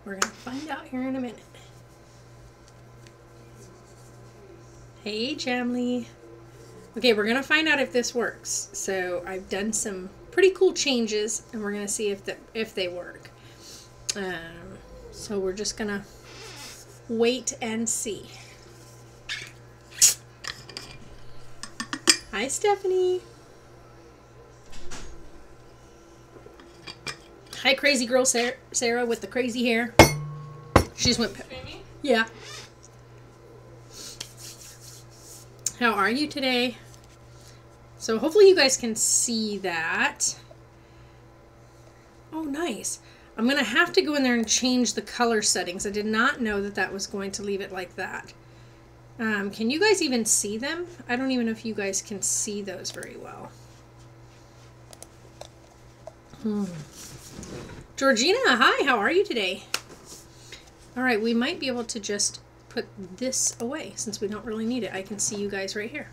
We're gonna find out here in a minute. Hey, Jamly. Okay, we're gonna find out if this works. So I've done some pretty cool changes, and we're gonna see if they work. So we're just gonna wait and see. Hi, Stephanie. Hi, crazy girl Sarah with the crazy hair. She just went. Yeah. How are you today? So hopefully you guys can see that. Oh, nice. I'm going to have to go in there and change the color settings. I did not know that that was going to leave it like that. Can you guys even see them? I don't even know if you guys can see those very well. Georgina, hi, how are you today? All right, we might be able to just put this away since we don't really need it. I can see you guys right here.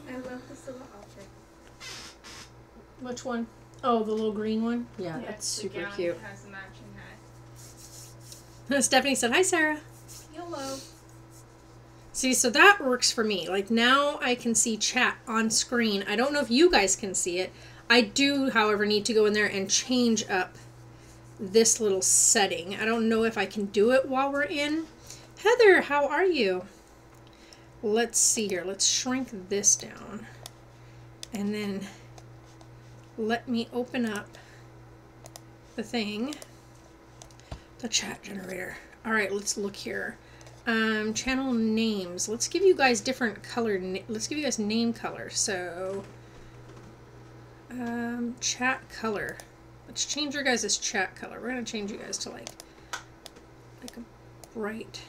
I love the silver outfit. Which one? Oh, the little green one? Yeah, that's super cute. Has a matching hat. Stephanie said, hi, Sarah. Hello. See, so that works for me. Like, now I can see chat on screen. I don't know if you guys can see it. I do, however, need to go in there and change up this little setting. I don't know if I can do it while we're in. Heather, how are you? Let's see here. Let's shrink this down. And then let me open up the thing. The chat generator. All right, let's look here. Channel names. Let's give you guys different color. Let's give you guys name colors. So, chat color. Let's change your guys' chat color. We're gonna change you guys to like a bright.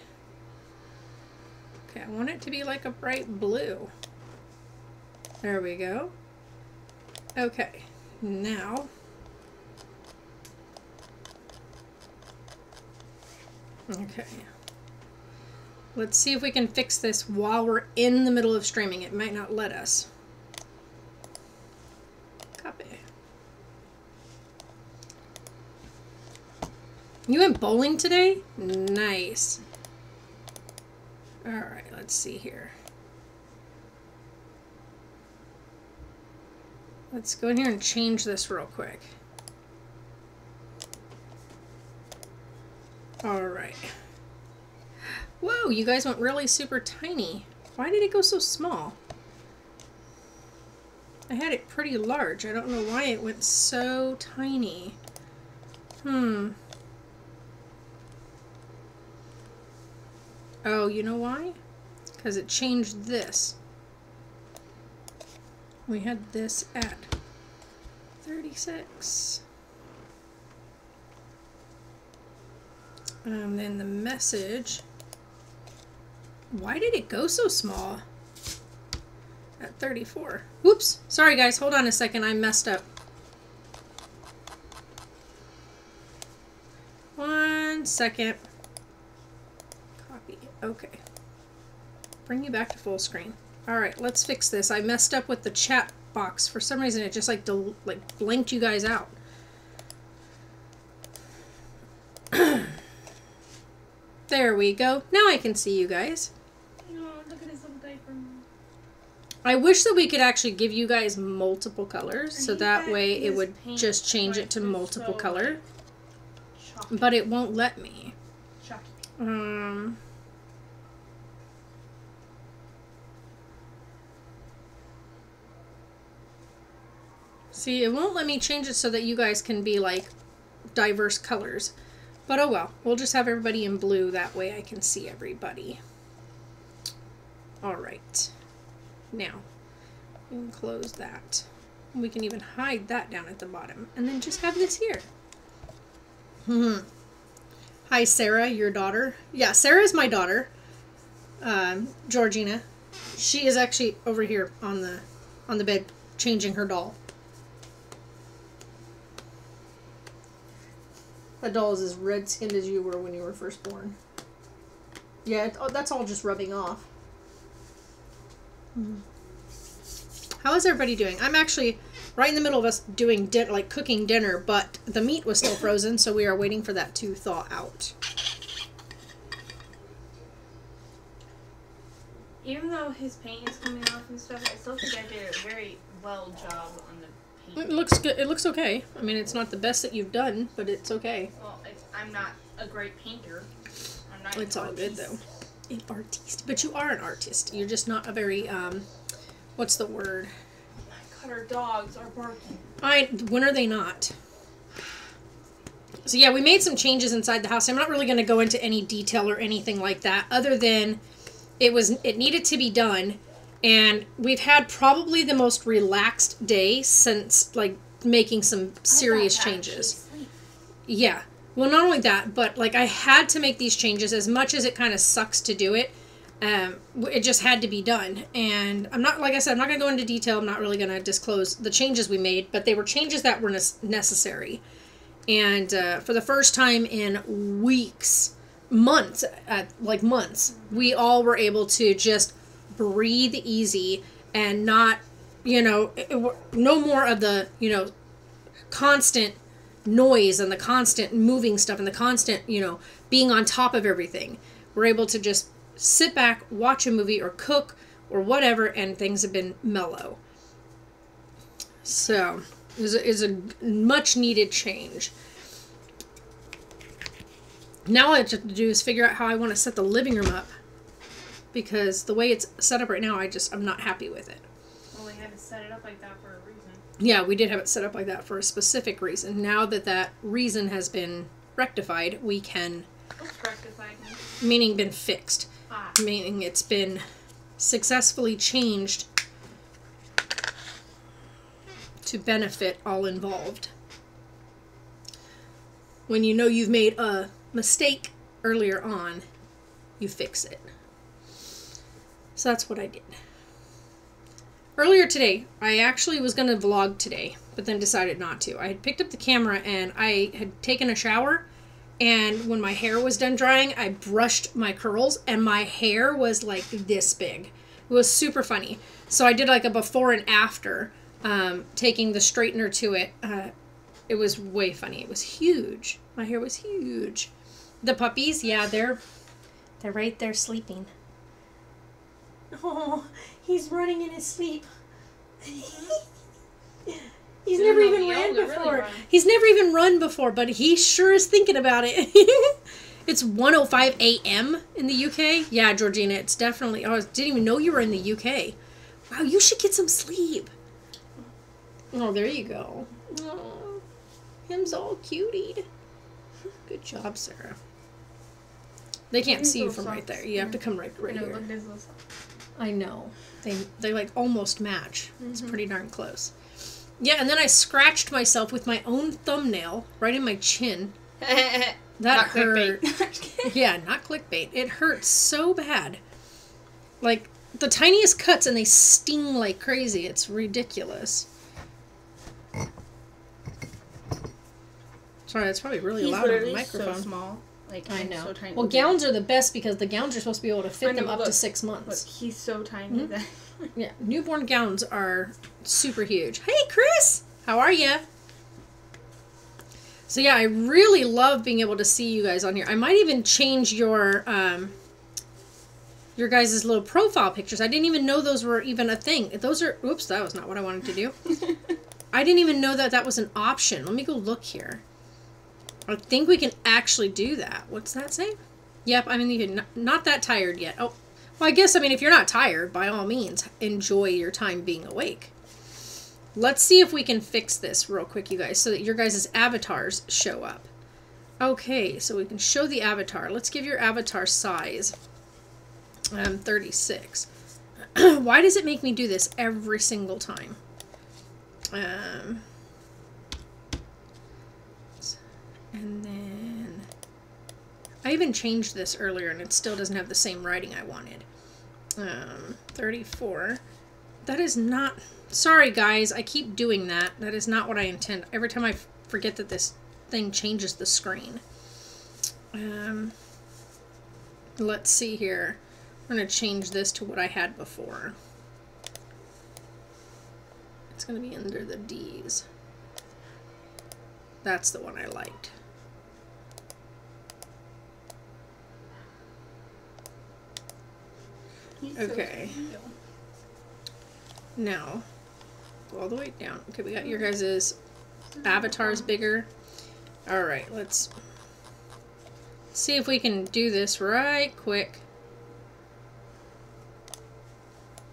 Okay, I want it to be like a bright blue. There we go. Okay, now okay. Let's see if we can fix this while we're in the middle of streaming. It might not let us. Copy. You went bowling today? Nice. Alright, let's see here. Let's go in here and change this real quick. Alright. Whoa, you guys went really super tiny. Why did it go so small? I had it pretty large. I don't know why it went so tiny. Oh, you know why? Because it changed this. We had this at 36. And then the message. Why did it go so small? At 34. Whoops. Sorry guys, hold on a second. I messed up. 1 second. Copy. Okay. Bring you back to full screen. Alright, let's fix this. I messed up with the chat box. For some reason it just like blanked you guys out. There we go. Now I can see you guys. Look at his little diaper. I wish that we could actually give you guys multiple colors, so that way it would just change it to multiple color. But it won't let me. See, it won't let me change it so that you guys can be like diverse colors. But oh well, we'll just have everybody in blue, that way I can see everybody. Alright. Now, we can close that. We can even hide that down at the bottom. And then just have this here. Hi Sarah, your daughter. Yeah, Sarah's my daughter. Georgina. She is actually over here on the bed changing her doll. That doll is as red-skinned as you were when you were first born. Yeah, that's all just rubbing off. How is everybody doing? I'm actually right in the middle of us doing like cooking dinner, but the meat was still frozen, so we are waiting for that to thaw out. Even though his paint is coming off and stuff, I still think I did a very well job on the paint. It looks good. It looks okay. I mean, it's not the best that you've done, but it's okay. Well, I'm not a great painter. I'm not. It's all good though. An artiste, but you are an artist. You're just not a very what's the word? My cutter dogs are barking. When are they not? So yeah, we made some changes inside the house. I'm not really going to go into any detail or anything like that, other than it needed to be done, and we've had probably the most relaxed day since like making some serious changes. Yeah. Well, not only that, but like I had to make these changes as much as it kind of sucks to do it. It just had to be done. And I'm not, like I said, I'm not going to go into detail. I'm not really going to disclose the changes we made, but they were changes that were necessary. And for the first time in weeks, months, we all were able to just breathe easy and not, no more of the, constant noise and the constant moving stuff and the constant, being on top of everything. We're able to just sit back, watch a movie or cook or whatever, and things have been mellow. So it was a much needed change. Now all I have to do is figure out how I want to set the living room up, because the way it's set up right now, I'm not happy with it. Well, we had to set it up like that for a reason. Yeah, we did have it set up like that for a specific reason. Now that that reason has been rectified, we can... What's rectified? Meaning been fixed. Ah. Meaning it's been successfully changed to benefit all involved. When you know you've made a mistake earlier on, you fix it. So that's what I did. Earlier today, I actually was going to vlog today, but then decided not to. I had picked up the camera and I had taken a shower, and when my hair was done drying, I brushed my curls and my hair was like this big. It was super funny. So I did like a before and after, taking the straightener to it. It was way funny. It was huge. My hair was huge. The puppies, yeah, they're right there sleeping. Oh, he's running in his sleep. He's never even ran before. Really he's never even run before, but he sure is thinking about it. It's 1:05 a.m. in the UK. Yeah, Georgina, it's definitely... Oh, I didn't even know you were in the UK. Wow, you should get some sleep. Oh, there you go. Oh, him's all cutied. Good job, Sarah. They can't see you from right there. You have to come right here. I know. They like almost match. It's pretty darn close. Yeah, and then I scratched myself with my own thumbnail right in my chin. That not hurt. Clickbait. Yeah, not clickbait. It hurts so bad. Like the tiniest cuts and they sting like crazy. It's ridiculous. Sorry, that's probably really loud on the microphone. So small. Like, I know. So tiny. Well, gowns are the best because the gowns are supposed to be able to fit them up to 6 months. Look, he's so tiny that... Yeah, newborn gowns are super huge. Hey, Chris! How are ya? So yeah, I really love being able to see you guys on here. I might even change your guys' little profile pictures. I didn't even know those were even a thing. Those are... Oops, that was not what I wanted to do. I didn't even know that that was an option. Let me go look here. I think we can actually do that. What's that say? Yep, I'm not that tired yet. Oh, well, I guess, if you're not tired, by all means, enjoy your time being awake. Let's see if we can fix this real quick, you guys, so that your guys' avatars show up. Okay, so we can show the avatar. Let's give your avatar size. 36. Why does it make me do this every single time? And then I even changed this earlier and it still doesn't have the same writing I wanted. 34. That is not... Sorry, guys. I keep doing that. That is not what I intend. Every time I forget that this thing changes the screen. Let's see here. I'm going to change this to what I had before. It's going to be under the D's. That's the one I liked. Okay. Now, go all the way down. Okay, we got your guys' avatars bigger. Alright, let's see if we can do this right quick.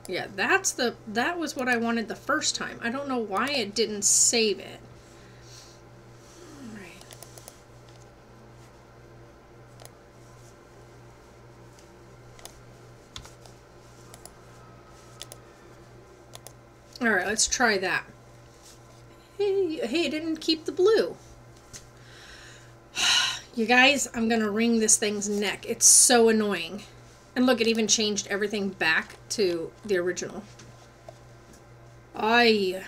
Yeah, that was what I wanted the first time. I don't know why it didn't save it. Alright, let's try that. Hey, it didn't keep the blue. You guys, I'm gonna wring this thing's neck. It's so annoying. And look, it even changed everything back to the original. Ay.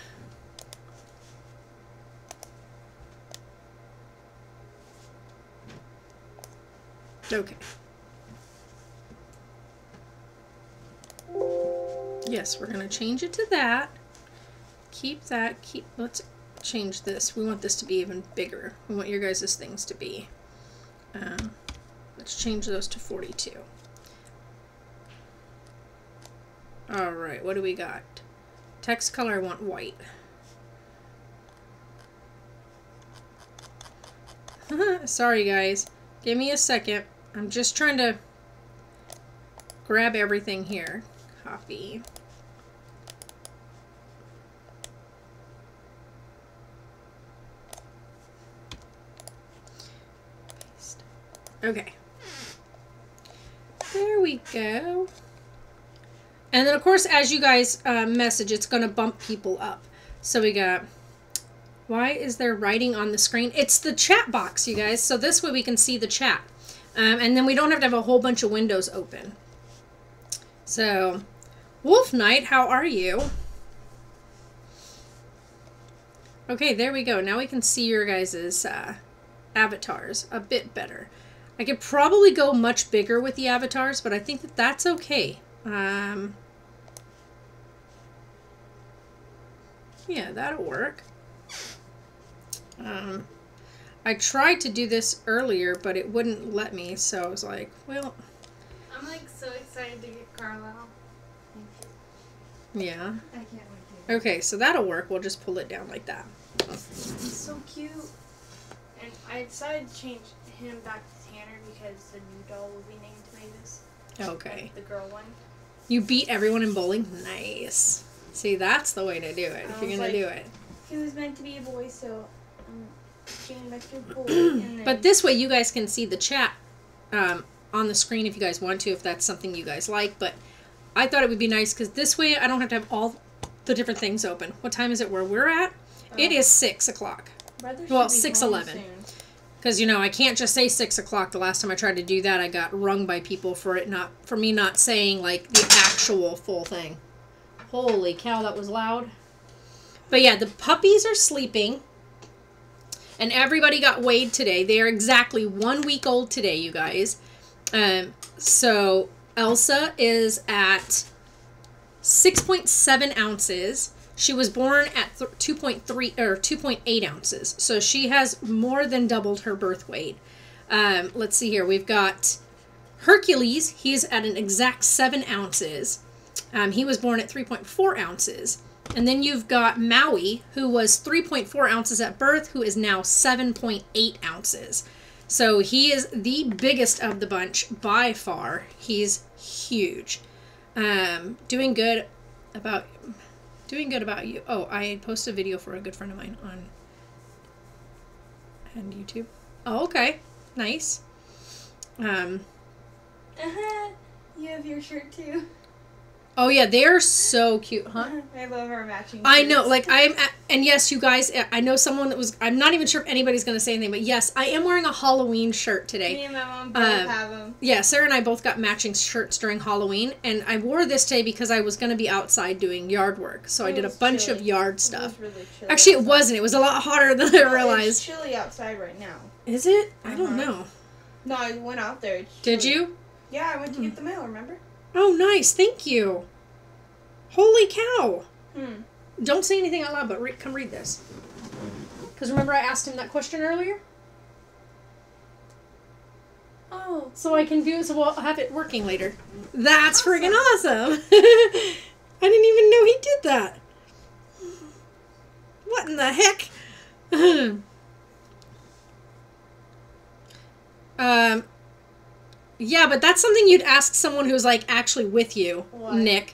Okay. Yes, we're gonna change it to that. Keep that, let's change this. We want this to be even bigger. We want your guys' things to be. Let's change those to 42. Alright, what do we got? Text color, I want white. Sorry guys, give me a second. I'm just trying to grab everything here. Copy. Paste. Okay. There we go. And then, of course, as you guys message, it's going to bump people up. So we got, why is there writing on the screen? It's the chat box, you guys. So this way we can see the chat. And then we don't have to have a whole bunch of windows open. So, Wolf Knight, how are you? Okay, there we go. Now we can see your guys' avatars a bit better. I could probably go much bigger with the avatars, but I think that that's okay. Yeah, that'll work. I tried to do this earlier, but it wouldn't let me, so I was like, well... I'm like so excited to get Carlisle. Yeah. I can't wait to. Okay, so that'll work. We'll just pull it down like that. He's so cute. And I decided to change him back to Tanner because the new doll will be named Mavis. Okay. Like the girl one. You beat everyone in bowling? Nice. See, that's the way to do it, if you're going to do it. He was meant to be a boy, so I'm getting back to a boy. And then... But this way you guys can see the chat on the screen if you guys want to, if that's something you guys like. But I thought it would be nice because this way I don't have to have all the different things open. What time is it where we're at? It is 6 o'clock. Well, 6:11. Because, you know, I can't just say 6 o'clock. The last time I tried to do that, I got rung by people for me not saying, like, the actual full thing. Holy cow, that was loud. But yeah, the puppies are sleeping. And everybody got weighed today. They are exactly 1 week old today, you guys. So Elsa is at 6.7 ounces. She was born at 2.3 or 2.8 ounces. So she has more than doubled her birth weight. Let's see here. We've got Hercules. He's at an exact 7 ounces. He was born at 3.4 ounces. And then you've got Maui, who was 3.4 ounces at birth, who is now 7.8 ounces. So he is the biggest of the bunch by far. He's huge. Doing good about you. Oh, I posted a video for a good friend of mine on YouTube. Oh, okay. Nice. You have your shirt too. Oh yeah, they're so cute, huh? I love our matching shirts. I know, like and yes, you guys, I know someone that was, I'm not even sure if anybody's going to say anything, but yes, I am wearing a Halloween shirt today. Me and my mom both have them. Yeah, Sarah and I both got matching shirts during Halloween, and I wore this today because I was going to be outside doing yard work, so I did a bunch of yard stuff. It was really chilly. Actually, it wasn't. It was a lot hotter than I realized. It's chilly outside right now. Is it? I don't know. No, I went out there. Did you? Yeah, I went to get the mail, remember? Oh, nice. Thank you. Holy cow. Don't say anything out loud, but come read this. Because remember I asked him that question earlier? Oh. So I can do it, so we'll have it working later. That's friggin' awesome. I didn't even know he did that. What in the heck? Yeah, but that's something you'd ask someone who's, like, actually with you, What? Nick.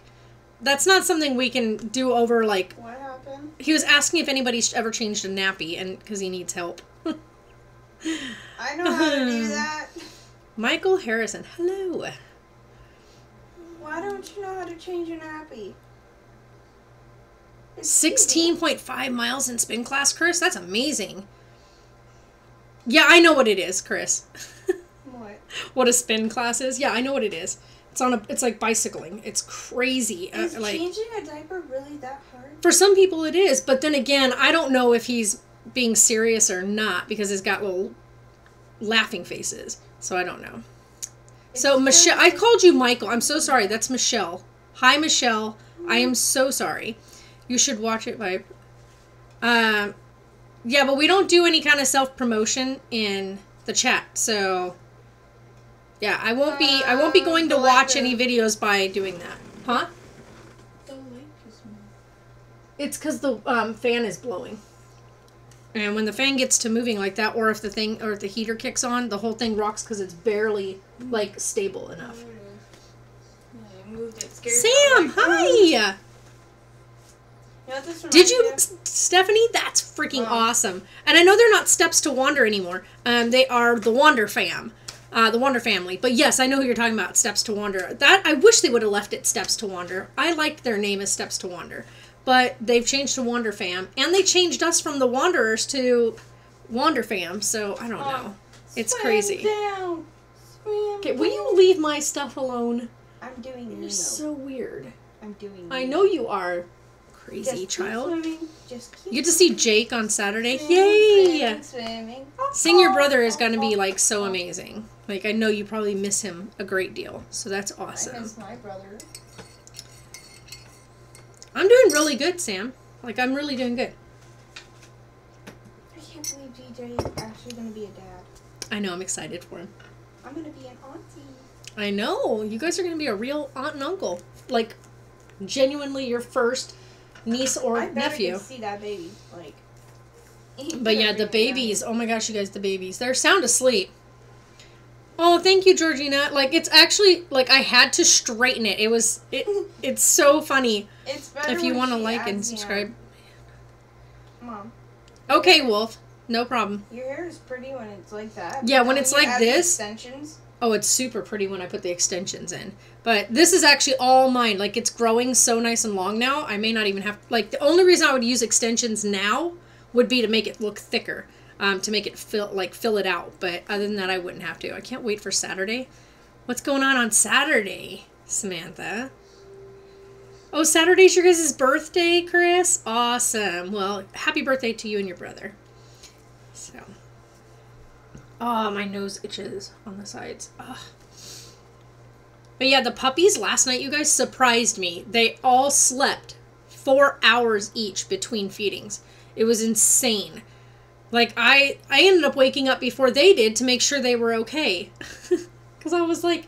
That's not something we can do over, like... What happened? He was asking if anybody's ever changed a nappy, and because he needs help. I know how to do that. Michael Harrison, hello. Why don't you know how to change a nappy? 16.5 miles in spin class, Chris? That's amazing. Yeah, I know what it is, Chris. What? What a spin class is? Yeah, I know what it is. It's like bicycling. It's crazy. Is like, changing a diaper really that hard? for some people it is, but then again, I don't know if he's being serious or not because he's got little laughing faces. So I don't know. So Michelle, I called you Michael. I'm so sorry. That's Michelle. Hi, Michelle. I am so sorry. You should watch it by... yeah, but we don't do any kind of self-promotion in the chat, so... Yeah, I won't be going to watch any videos by doing that. Huh? The light is moving. It's because the fan is blowing. And when the fan gets to moving like that, or if the heater kicks on, the whole thing rocks because it's barely, like, stable enough. Yeah, I moved it. Scared Sam, me. hi! You know what this Did reminds you, me of? Stephanie? That's freaking Wow. awesome. And I know they're not Steps to Wander anymore. They are the Wander fam. The Wander family. But yes, I know who you're talking about, Steps to Wander. That, I wish they would have left it Steps to Wander. I liked their name as Steps to Wander. But they've changed to Wander fam. And they changed us from the Wanderers to Wander fam. So, I don't know. It's Swim crazy. Down. Swim Okay, will you down. leave my stuff alone? I'm doing You're Nemo. so weird. I'm doing I Nemo. know you are, Just crazy keep child. Swimming. Just keep You get to see Jake on Saturday. swimming, Yay! Swimming, swimming. Seeing your brother is going to be, like, so amazing. Like, I know you probably miss him a great deal. So that's I awesome. miss my brother. I'm doing really good, Sam. Like, I'm really doing good. I can't believe DJ is actually going to be a dad. I know, I'm excited for him. I'm going to be an auntie. I know. You guys are going to be a real aunt and uncle. Like, genuinely your first niece or I better nephew. get to see that baby. Like, But yeah, the babies. Oh my gosh, you guys, the babies. They're sound asleep. Oh, thank you, Georgina. Like, it's actually, like, I had to straighten it. It's so funny. It's better If you when want to she like and adds me subscribe. on. Mom, Okay, Wolf. No problem. your hair is pretty when it's like that. Yeah, but when then it's you like add the this- extensions. Oh, it's super pretty when I put the extensions in. But this is actually all mine. Like, it's growing so nice and long now. I may not even have... Like, the only reason I would use extensions now would be to make it look thicker. To make it fill it out. But other than that, I wouldn't have to. I can't wait for Saturday. What's going on Saturday, Samantha? Oh, Saturday's your guys' birthday, Chris? Awesome. Well, happy birthday to you and your brother. So... Oh, my nose itches on the sides. Ugh. But yeah, the puppies last night, you guys, surprised me. They all slept 4 hours each between feedings. It was insane. Like, I ended up waking up before they did to make sure they were okay. Because I was like,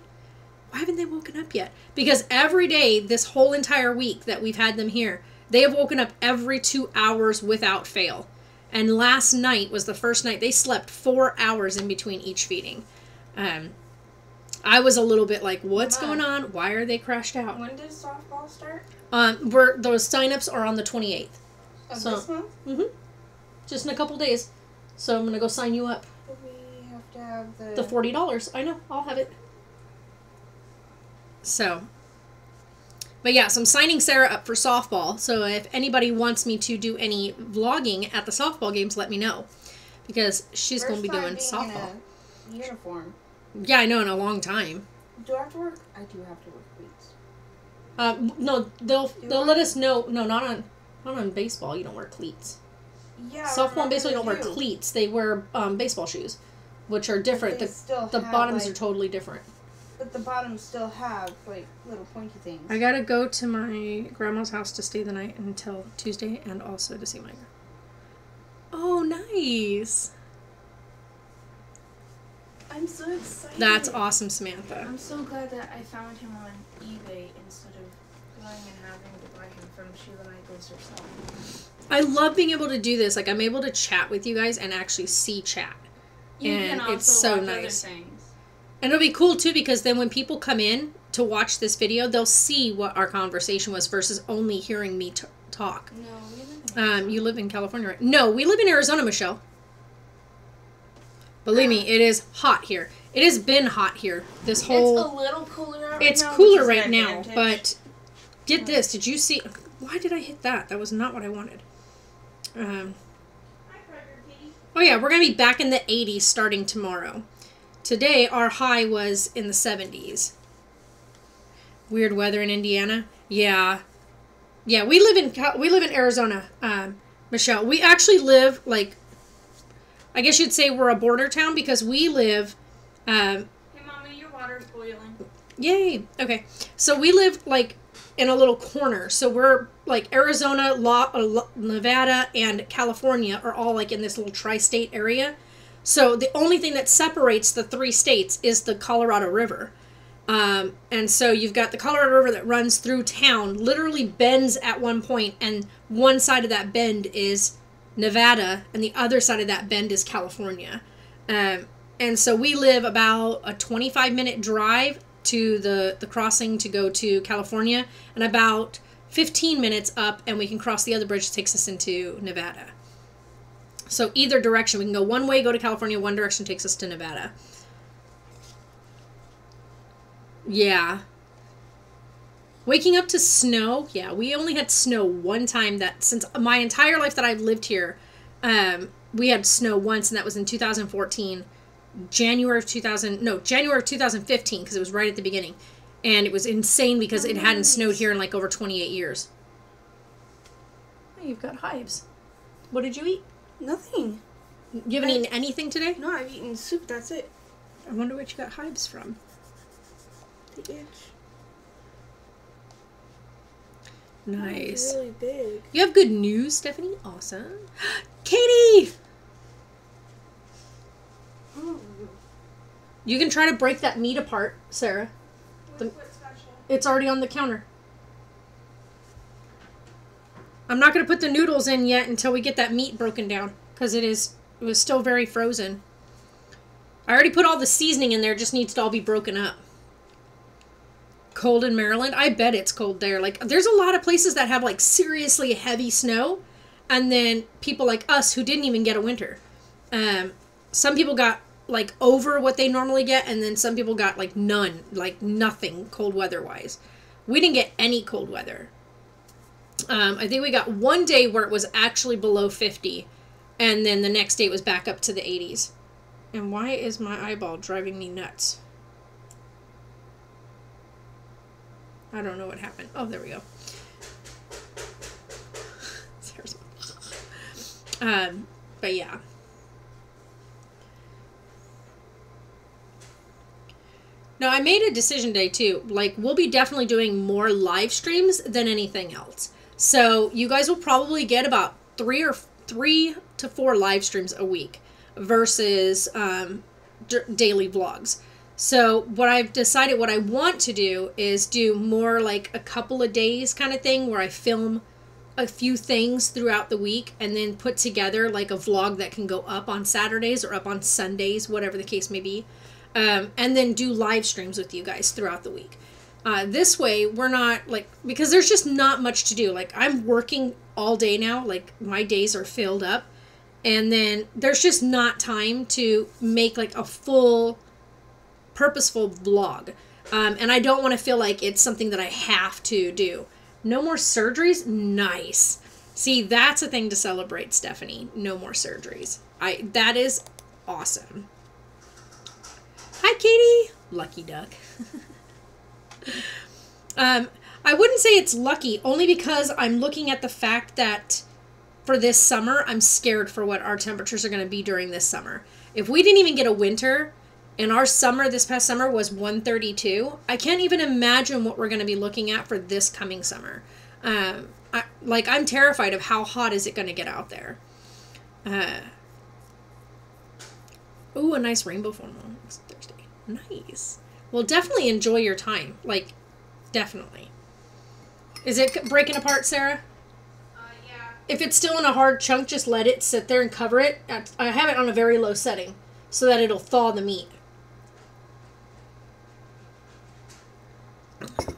why haven't they woken up yet? Because every day, this whole entire week that we've had them here, they have woken up every 2 hours without fail. And last night was the first night they slept 4 hours in between each feeding. I was a little bit like, what's going on? Why are they crashed out? When does softball start? Those sign-ups are on the 28th. Of So- this month? Mm-hmm. Just in a couple days. So I'm going to go sign you up. But we have to have The $40. I know. I'll have it. So. But yeah, so I'm signing Sarah up for softball. So if anybody wants me to do any vlogging at the softball games, let me know. Because she's going to be doing softball. In a uniform. Yeah, I know, in a long time. Do I have to work? I do have to work cleats. No, they'll I? let us know. No, not on baseball. You don't wear cleats. Yeah. Softball and baseball, you don't wear cleats. cleats. They wear baseball shoes, which are different. They still The have, bottoms like- are totally different. but the bottoms still have like little pointy things. I gotta go to my grandma's house to stay the night until Tuesday, and also to see my. Oh, nice. I'm so excited. That's awesome, Samantha. I'm so glad that I found him on eBay instead of going and having to buy him from Sheila Michaels herself. I love being able to do this. Like, I'm able to chat with you guys and actually see chat. You And can also it's so watch nice. Other things. And it'll be cool, too, because then when people come in to watch this video, they'll see what our conversation was versus only hearing me talk. No, we live in Arizona. You live in California, right? No, we live in Arizona, Michelle. Believe me, it is hot here. It has been hot here this whole... It's a little cooler out right It's now. cooler right now, advantage. but get this. Did you see... Why did I hit that? That was not what I wanted. Oh, yeah, we're going to be back in the 80s starting tomorrow. Today, our high was in the 70s. Weird weather in Indiana. Yeah. Yeah, we live in Arizona, Michelle. We actually live, like... I guess you'd say we're a border town because we live... Hey, Mommy, your water's boiling. Yay. Okay. So we live, like, in a little corner. So we're, like, Arizona, Nevada, and California are all, like, in this little tri-state area. So the only thing that separates the three states is the Colorado River. And so you've got the Colorado River that runs through town, literally bends at one point, and one side of that bend is Nevada, and the other side of that bend is California. And so we live about a 25-minute drive to the crossing to go to California, and about 15 minutes up, and we can cross the other bridge that takes us into Nevada. So either direction. We can go one way, go to California, one direction takes us to Nevada. Yeah. Waking up to snow, yeah, we only had snow one time that, since my entire life that I've lived here, we had snow once, and that was in 2014, January of 2015, because it was right at the beginning. And it was insane because it hadn't snowed here in like over 28 years. Oh, you've got hives. What did you eat? Nothing. You haven't eaten anything today? No, I've eaten soup. That's it. I wonder what you got hives from. The itch. Nice. It's really big. You have good news, Stephanie? Awesome. Katie! Ooh. You can try to break that meat apart, Sarah. It's already on the counter. I'm not going to put the noodles in yet until we get that meat broken down, because it was still very frozen. I already put all the seasoning in there, it just needs to all be broken up. Cold in Maryland? I bet it's cold there. Like, there's a lot of places that have, like, seriously heavy snow, and then people like us who didn't even get a winter. Some people got, like, over what they normally get, and then some people got, like, none. Like, nothing cold weather-wise. We didn't get any cold weather. I think we got one day where it was actually below 50, and then the next day it was back up to the 80s. And why is my eyeball driving me nuts? I don't know what happened. Oh, there we go. But yeah. Now, I made a decision today, too. Like, we'll be definitely doing more live streams than anything else. So, you guys will probably get about 3 to 4 live streams a week versus daily vlogs. So, what I've decided what I want to do is do more like a couple of days kind of thing where I film a few things throughout the week and then put together like a vlog that can go up on Saturdays or up on Sundays, whatever the case may be. And then do live streams with you guys throughout the week. This way, we're not, like, because there's just not much to do. Like, I'm working all day now. Like, my days are filled up. And then there's just not time to make, like, a full, purposeful vlog. And I don't want to feel like it's something that I have to do. No more surgeries? Nice. See, that's a thing to celebrate, Stephanie. No more surgeries. That is awesome. Hi, Katie. Lucky duck. I wouldn't say it's lucky, only because I'm looking at the fact that for this summer, I'm scared for what our temperatures are going to be during this summer. If we didn't even get a winter, And our summer, this past summer, was 132. I can't even imagine what we're going to be looking at for this coming summer. I'm terrified of how hot is it going to get out there. Ooh, a nice rainbow full moon. It's Thursday. Nice. Well, definitely enjoy your time. Like, definitely. Is it breaking apart, Sarah? Yeah. If it's still in a hard chunk, just let it sit there and cover it. I have it on a very low setting so that it'll thaw the meat.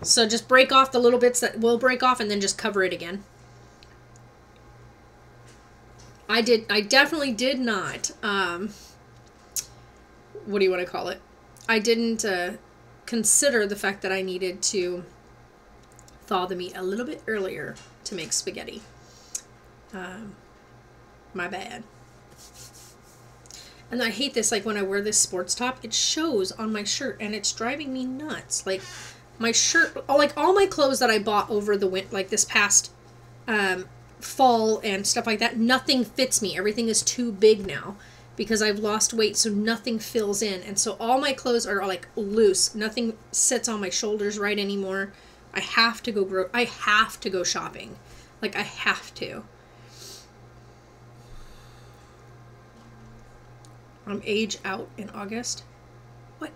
So just break off the little bits that will break off and then just cover it again. I definitely did not, what do you want to call it? I didn't consider the fact that I needed to thaw the meat a little bit earlier to make spaghetti. My bad. And I hate this, like when I wear this sports top, it shows on my shirt and it's driving me nuts. Like my shirt, like all my clothes that I bought over the winter, like this past fall and stuff like that, nothing fits me. Everything is too big now because I've lost weight, so nothing fills in. And so all my clothes are like loose. Nothing sits on my shoulders right anymore. I have to go shopping. Like I have to. I'm age out in August. What?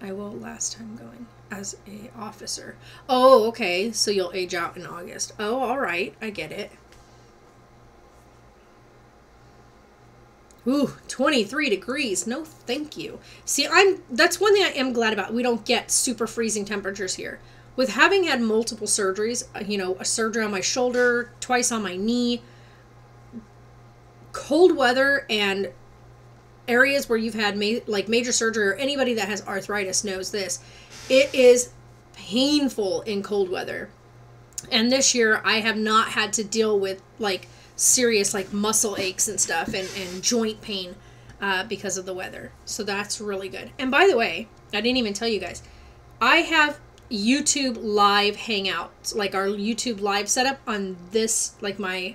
I will last time going as a officer. Oh, okay. So you'll age out in August. Oh, all right. I get it. Ooh, 23 degrees. No, thank you. See, that's one thing I am glad about. We don't get super freezing temperatures here. With having had multiple surgeries, a surgery on my shoulder, twice on my knee, cold weather and areas where you've had major surgery, or anybody that has arthritis knows this. It is painful in cold weather. And this year I have not had to deal with like serious like muscle aches and stuff and joint pain because of the weather. So that's really good. And by the way, I didn't even tell you guys, I have YouTube live hangouts, like our YouTube live setup on this, like my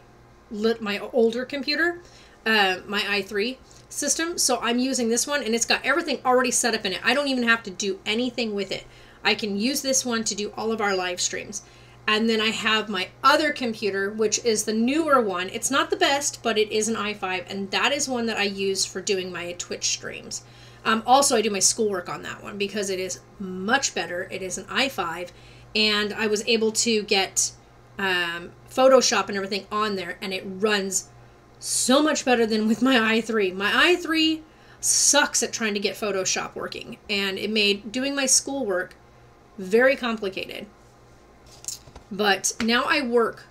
older computer, my i3 system. So I'm using this one and it's got everything already set up in it. I don't even have to do anything with it. I can use this one to do all of our live streams. And then I have my other computer, which is the newer one. It's not the best, but it is an i5, and that is one that I use for doing my Twitch streams. Also, I do my schoolwork on that one because it is much better. It is an i5, and I was able to get Photoshop and everything on there, and it runs so much better than with my i3. My i3 sucks at trying to get Photoshop working, and it made doing my schoolwork very complicated. But now I work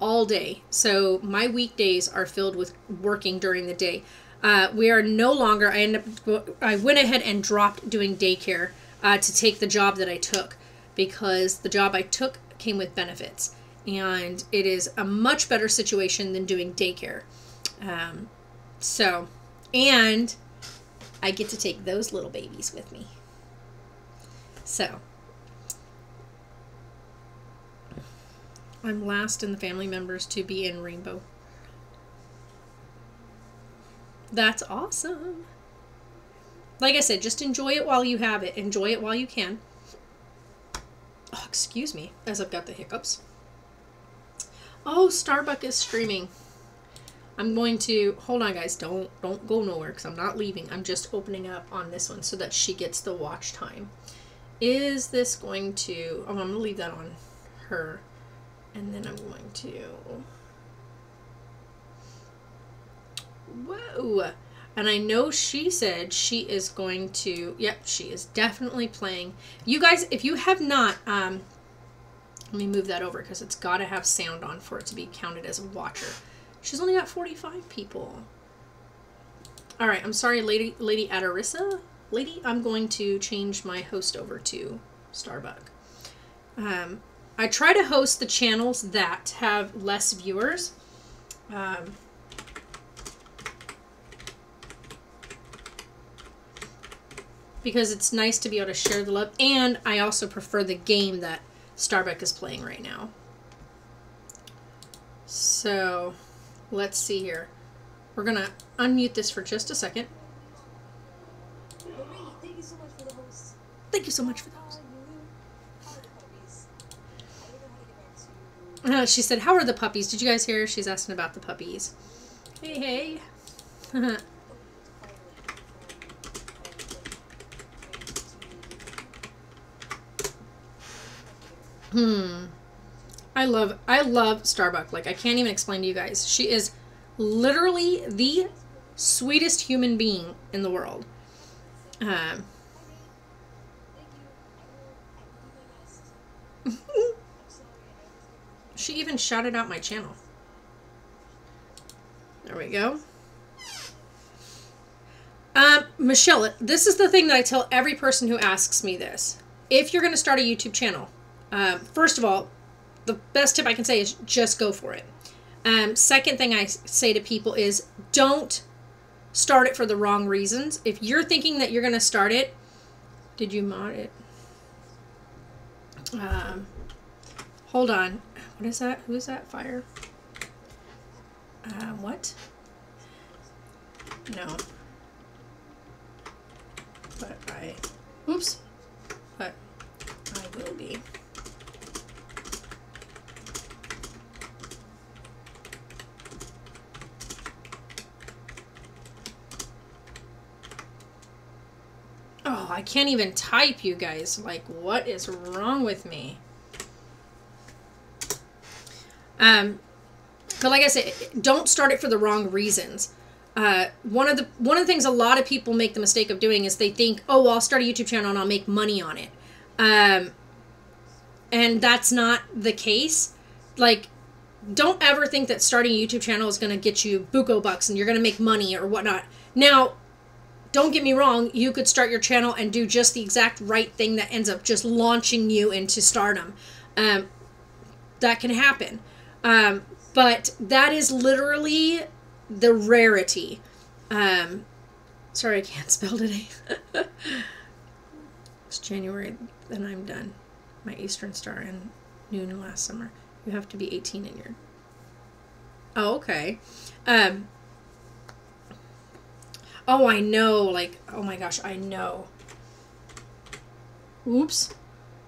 all day, so my weekdays are filled with working during the day. We are no longer, I went ahead and dropped doing daycare to take the job that I took, because the job I took came with benefits, and it is a much better situation than doing daycare. And I get to take those little babies with me. So I'm last in the family members to be in Rainbow. That's awesome. Like I said, just enjoy it while you have it. Enjoy it while you can. Oh, excuse me, as I've got the hiccups. Oh, Starbucks is streaming. I'm going to, hold on guys, don't go nowhere because I'm not leaving. I'm just opening up on this one so that she gets the watch time. Is this going to, oh, I'm going to leave that on her. And then I'm going to, whoa. And I know she said she is going to, yep, she is definitely playing. You guys, if you have not, let me move that over because it's got to have sound on for it to be counted as a watcher. She's only got 45 people. All right, I'm sorry, Lady Adarissa. Lady, I'm going to change my host over to Starbuck. I try to host the channels that have less viewers. Because it's nice to be able to share the love. And I also prefer the game that Starbuck is playing right now. So, let's see here. We're going to unmute this for just a second. Thank you so much for those. She said, how are the puppies? Did you guys hear? She's asking about the puppies. Hey, hey. I love Starbuck. Like, I can't even explain to you guys. She is literally the sweetest human being in the world. She even shouted out my channel. There we go. Michelle, this is the thing that I tell every person who asks me this. If you're going to start a YouTube channel, first of all, the best tip I can say is just go for it. Second thing I say to people is don't start it for the wrong reasons. If you're thinking that you're going to start it, did you mod it? Hold on. What is that? Who is that? Fire? What? No. But oops. But I will be. Oh, I can't even type, you guys. Like, what is wrong with me? But like I said, don't start it for the wrong reasons. One of the things a lot of people make the mistake of doing is they think, oh, well, I'll start a YouTube channel and I'll make money on it. And that's not the case. Like, don't ever think that starting a YouTube channel is going to get you buco bucks and you're going to make money or whatnot. Now, don't get me wrong, you could start your channel and do just the exact right thing that ends up just launching you into stardom. That can happen. But that is literally the rarity. Sorry, I can't spell today. It's January, then I'm done. My Eastern Star in noon last summer. You have to be 18 in your... Oh, okay. Oh, I know. Like, oh my gosh, I know. Oops.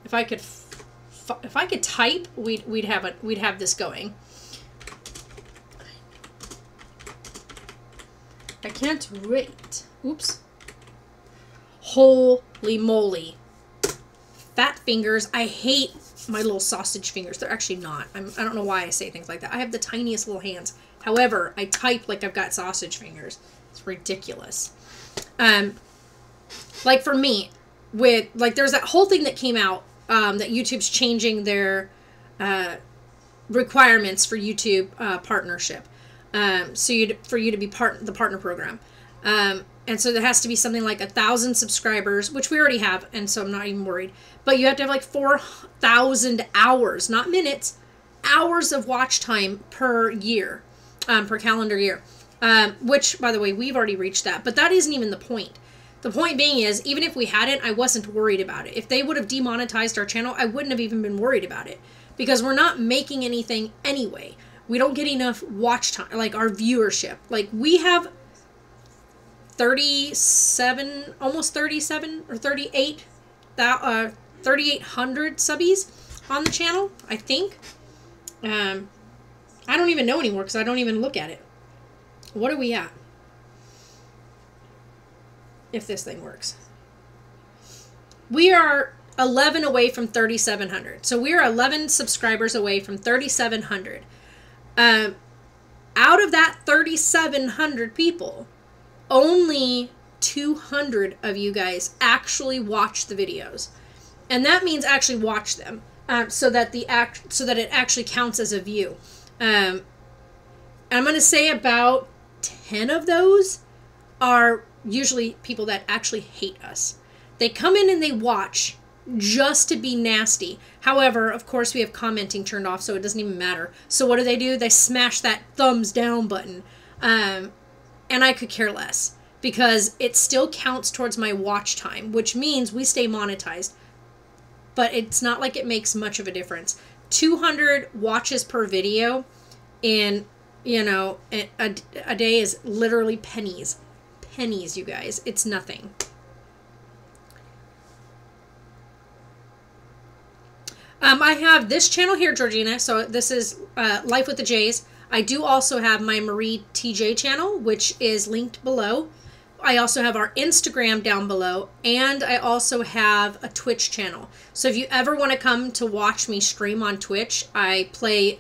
If I could type, we'd have this going. I can't wait. Oops. Holy moly. Fat fingers. I hate my little sausage fingers. They're actually not. I don't know why I say things like that. I have the tiniest little hands. However, I type like I've got sausage fingers. It's ridiculous. Like for me, there's that whole thing that came out, that YouTube's changing their requirements for YouTube partnership. For you to be the partner program. And so there has to be something like 1,000 subscribers, which we already have, and so I'm not even worried. But you have to have like 4,000 hours, not minutes, hours of watch time per year, per calendar year. Which, by the way, we've already reached that. But that isn't even the point. The point being is, even if we hadn't, I wasn't worried about it. If they would have demonetized our channel, I wouldn't have even been worried about it. Because we're not making anything anyway. We don't get enough watch time, like our viewership. Like we have 37, almost 37 or 38, 3,800 subbies on the channel, I think. I don't even know anymore because I don't even look at it. What are we at? If this thing works. We are 11 away from 3,700. So we are 11 subscribers away from 3,700. Out of that 3,700 people, only 200 of you guys actually watch the videos. And that means actually watch them, so that it actually counts as a view. I'm going to say about 10 of those are usually people that actually hate us. They come in and they watch just to be nasty. However, of course, we have commenting turned off, so it doesn't even matter. So what do? They smash that thumbs down button. And I could care less, because it still counts towards my watch time, which means we stay monetized. But it's not like it makes much of a difference. 200 watches per video in, a day is literally pennies. Pennies, you guys. It's nothing. I have this channel here, Georgina. So this is Life with the Jays. I do also have my Marie TJ channel, which is linked below. I also have our Instagram down below, and I also have a Twitch channel. So if you ever want to come to watch me stream on Twitch, I play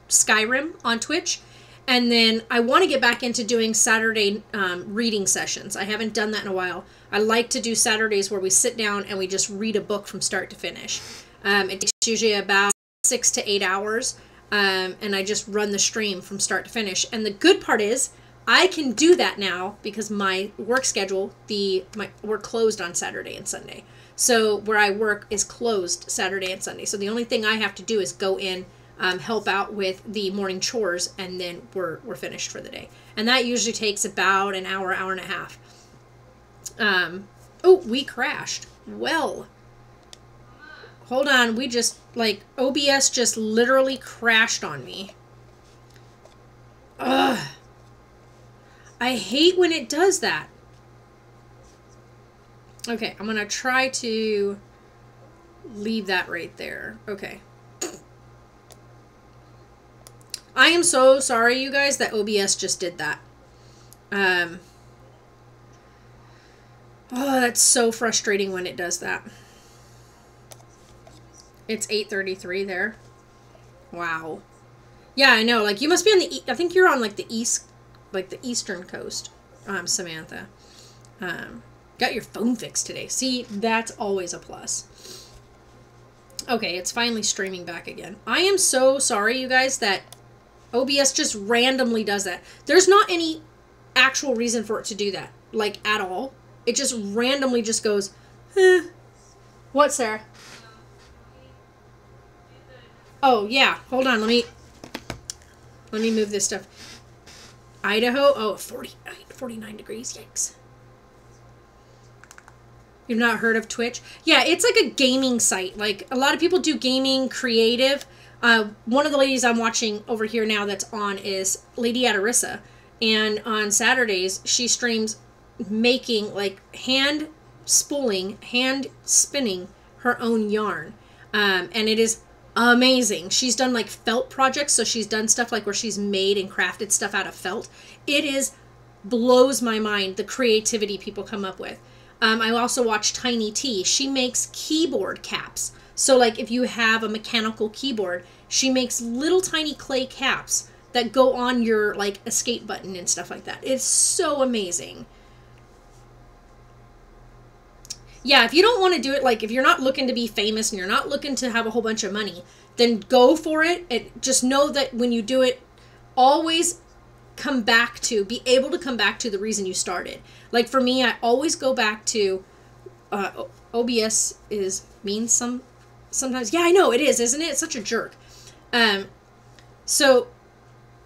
Skyrim on Twitch. And then I want to get back into doing Saturday reading sessions. I haven't done that in a while. I like to do Saturdays where we sit down and we just read a book from start to finish. It takes usually about 6 to 8 hours, and I just run the stream from start to finish. And the good part is I can do that now because my work schedule, we're closed on Saturday and Sunday. So where I work is closed Saturday and Sunday. So the only thing I have to do is go in, help out with the morning chores, and then we're finished for the day. And that usually takes about an hour, hour and a half. Oh, we crashed. Well, hold on. We just, like, OBS just literally crashed on me. Ugh. I hate when it does that. Okay, I'm going to try to leave that right there. Okay. I am so sorry, you guys, that OBS just did that. Oh, that's so frustrating when it does that. It's 8:33 there. Wow. Yeah, I know. Like, you must be on the... I think you're on, like, the east... Like, the eastern coast, Samantha. Got your phone fixed today. See, that's always a plus. Okay, it's finally streaming back again. I am so sorry, you guys, that OBS just randomly does that. There's not any actual reason for it to do that, like, at all. It just randomly just goes, eh. What, Sarah? Oh, yeah. Hold on. Let me move this stuff. Idaho? Oh, 49 degrees. Yikes. You've not heard of Twitch? Yeah, it's like a gaming site. Like, a lot of people do gaming creative. One of the ladies I'm watching over here now that's on is Lady Adarissa. And on Saturdays, she streams making, like, hand spooling, hand spinning her own yarn. And it is amazing. She's done, like, felt projects, so she's done stuff like where she's made and crafted stuff out of felt. It blows my mind, the creativity people come up with. I also watch Tiny T. She makes keyboard caps. So, like, if you have a mechanical keyboard, she makes little tiny clay caps that go on your, like, escape button and stuff like that. It's so amazing. Yeah, if you don't want to do it, like, if you're not looking to be famous and you're not looking to have a whole bunch of money, then go for it. And just know that when you do it, always be able to come back to the reason you started. Like, for me, I always go back to, OBS is mean sometimes. Yeah, I know, it is, isn't it? It's such a jerk. So,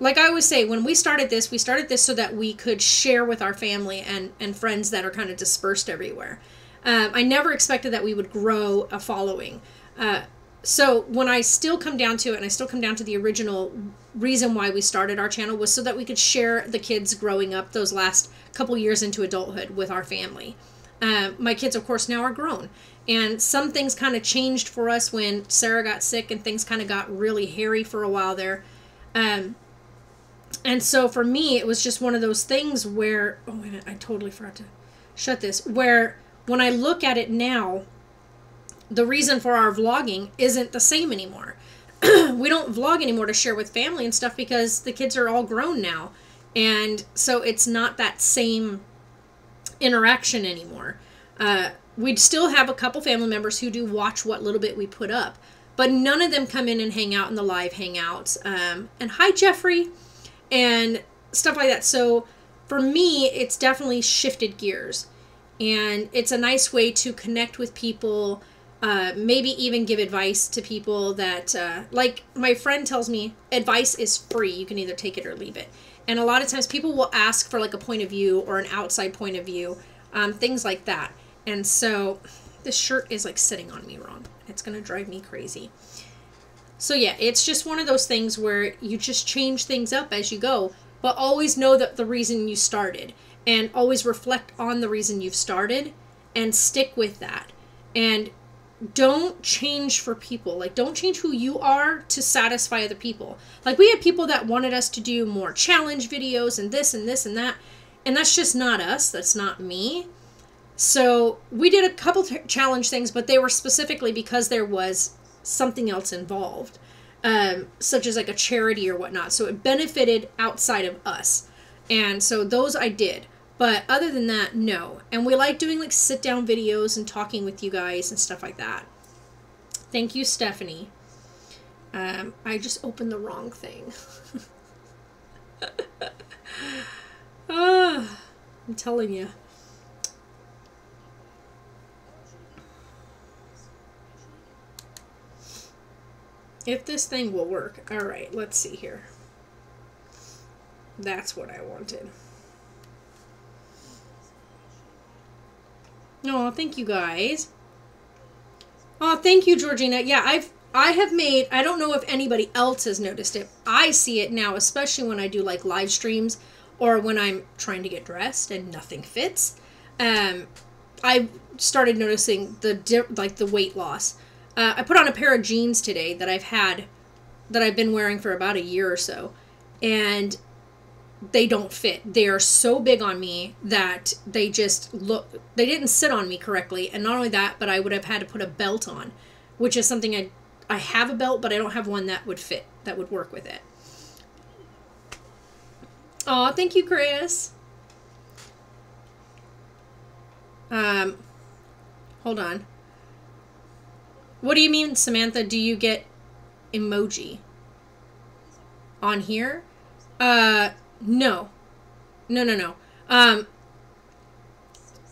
like I always say, when we started this so that we could share with our family and friends that are kind of dispersed everywhere. I never expected that we would grow a following. So when I still come down to it, and I still come down to the original reason why we started our channel, was so that we could share the kids growing up those last couple years into adulthood with our family. My kids, of course, now are grown. And some things kind of changed for us when Sarah got sick and things kind of got really hairy for a while there. And so for me, it was just one of those things where, oh, wait a minute, I totally forgot to shut this, where when I look at it now, the reason for our vlogging isn't the same anymore. We don't vlog anymore to share with family and stuff because the kids are all grown now. And so it's not that same interaction anymore. We'd still have a couple family members who do watch what little bit we put up, but none of them come in and hang out in the live hangouts. And hi, Jeffrey, and stuff like that. So for me, it's definitely shifted gears, and it's a nice way to connect with people, maybe even give advice to people that, like my friend tells me, advice is free. You can either take it or leave it. And a lot of times people will ask for like a point of view or an outside point of view, things like that. And so this shirt is like sitting on me wrong. It's going to drive me crazy. So yeah, it's just one of those things where you just change things up as you go, but always know that the reason you started, and always reflect on the reason you've started and stick with that. And don't change for people. Like, don't change who you are to satisfy other people. Like, we had people that wanted us to do more challenge videos and this and this and that. And that's just not us. That's not me. So we did a couple challenge things, but they were specifically because there was something else involved, such as like a charity or whatnot. So it benefited outside of us. And so those I did. But other than that, no. And we like doing like sit down videos and talking with you guys and stuff like that. Thank you, Stephanie. I just opened the wrong thing. I'm telling you. If this thing will work. All right, let's see here. That's what I wanted. Oh, thank you guys. Oh, thank you, Georgina. Yeah, I have made, I don't know if anybody else has noticed it. I see it now, especially when I do like live streams or when I'm trying to get dressed and nothing fits. I started noticing the weight loss. I put on a pair of jeans today that I've been wearing for about a year or so, and they don't fit. They are so big on me that they didn't sit on me correctly. And not only that, but I would have had to put a belt on, which is something I have a belt, but I don't have one that would fit, that would work with it. Aw, thank you, Chris. Hold on. What do you mean, Samantha? Do you get emoji on here? No. No.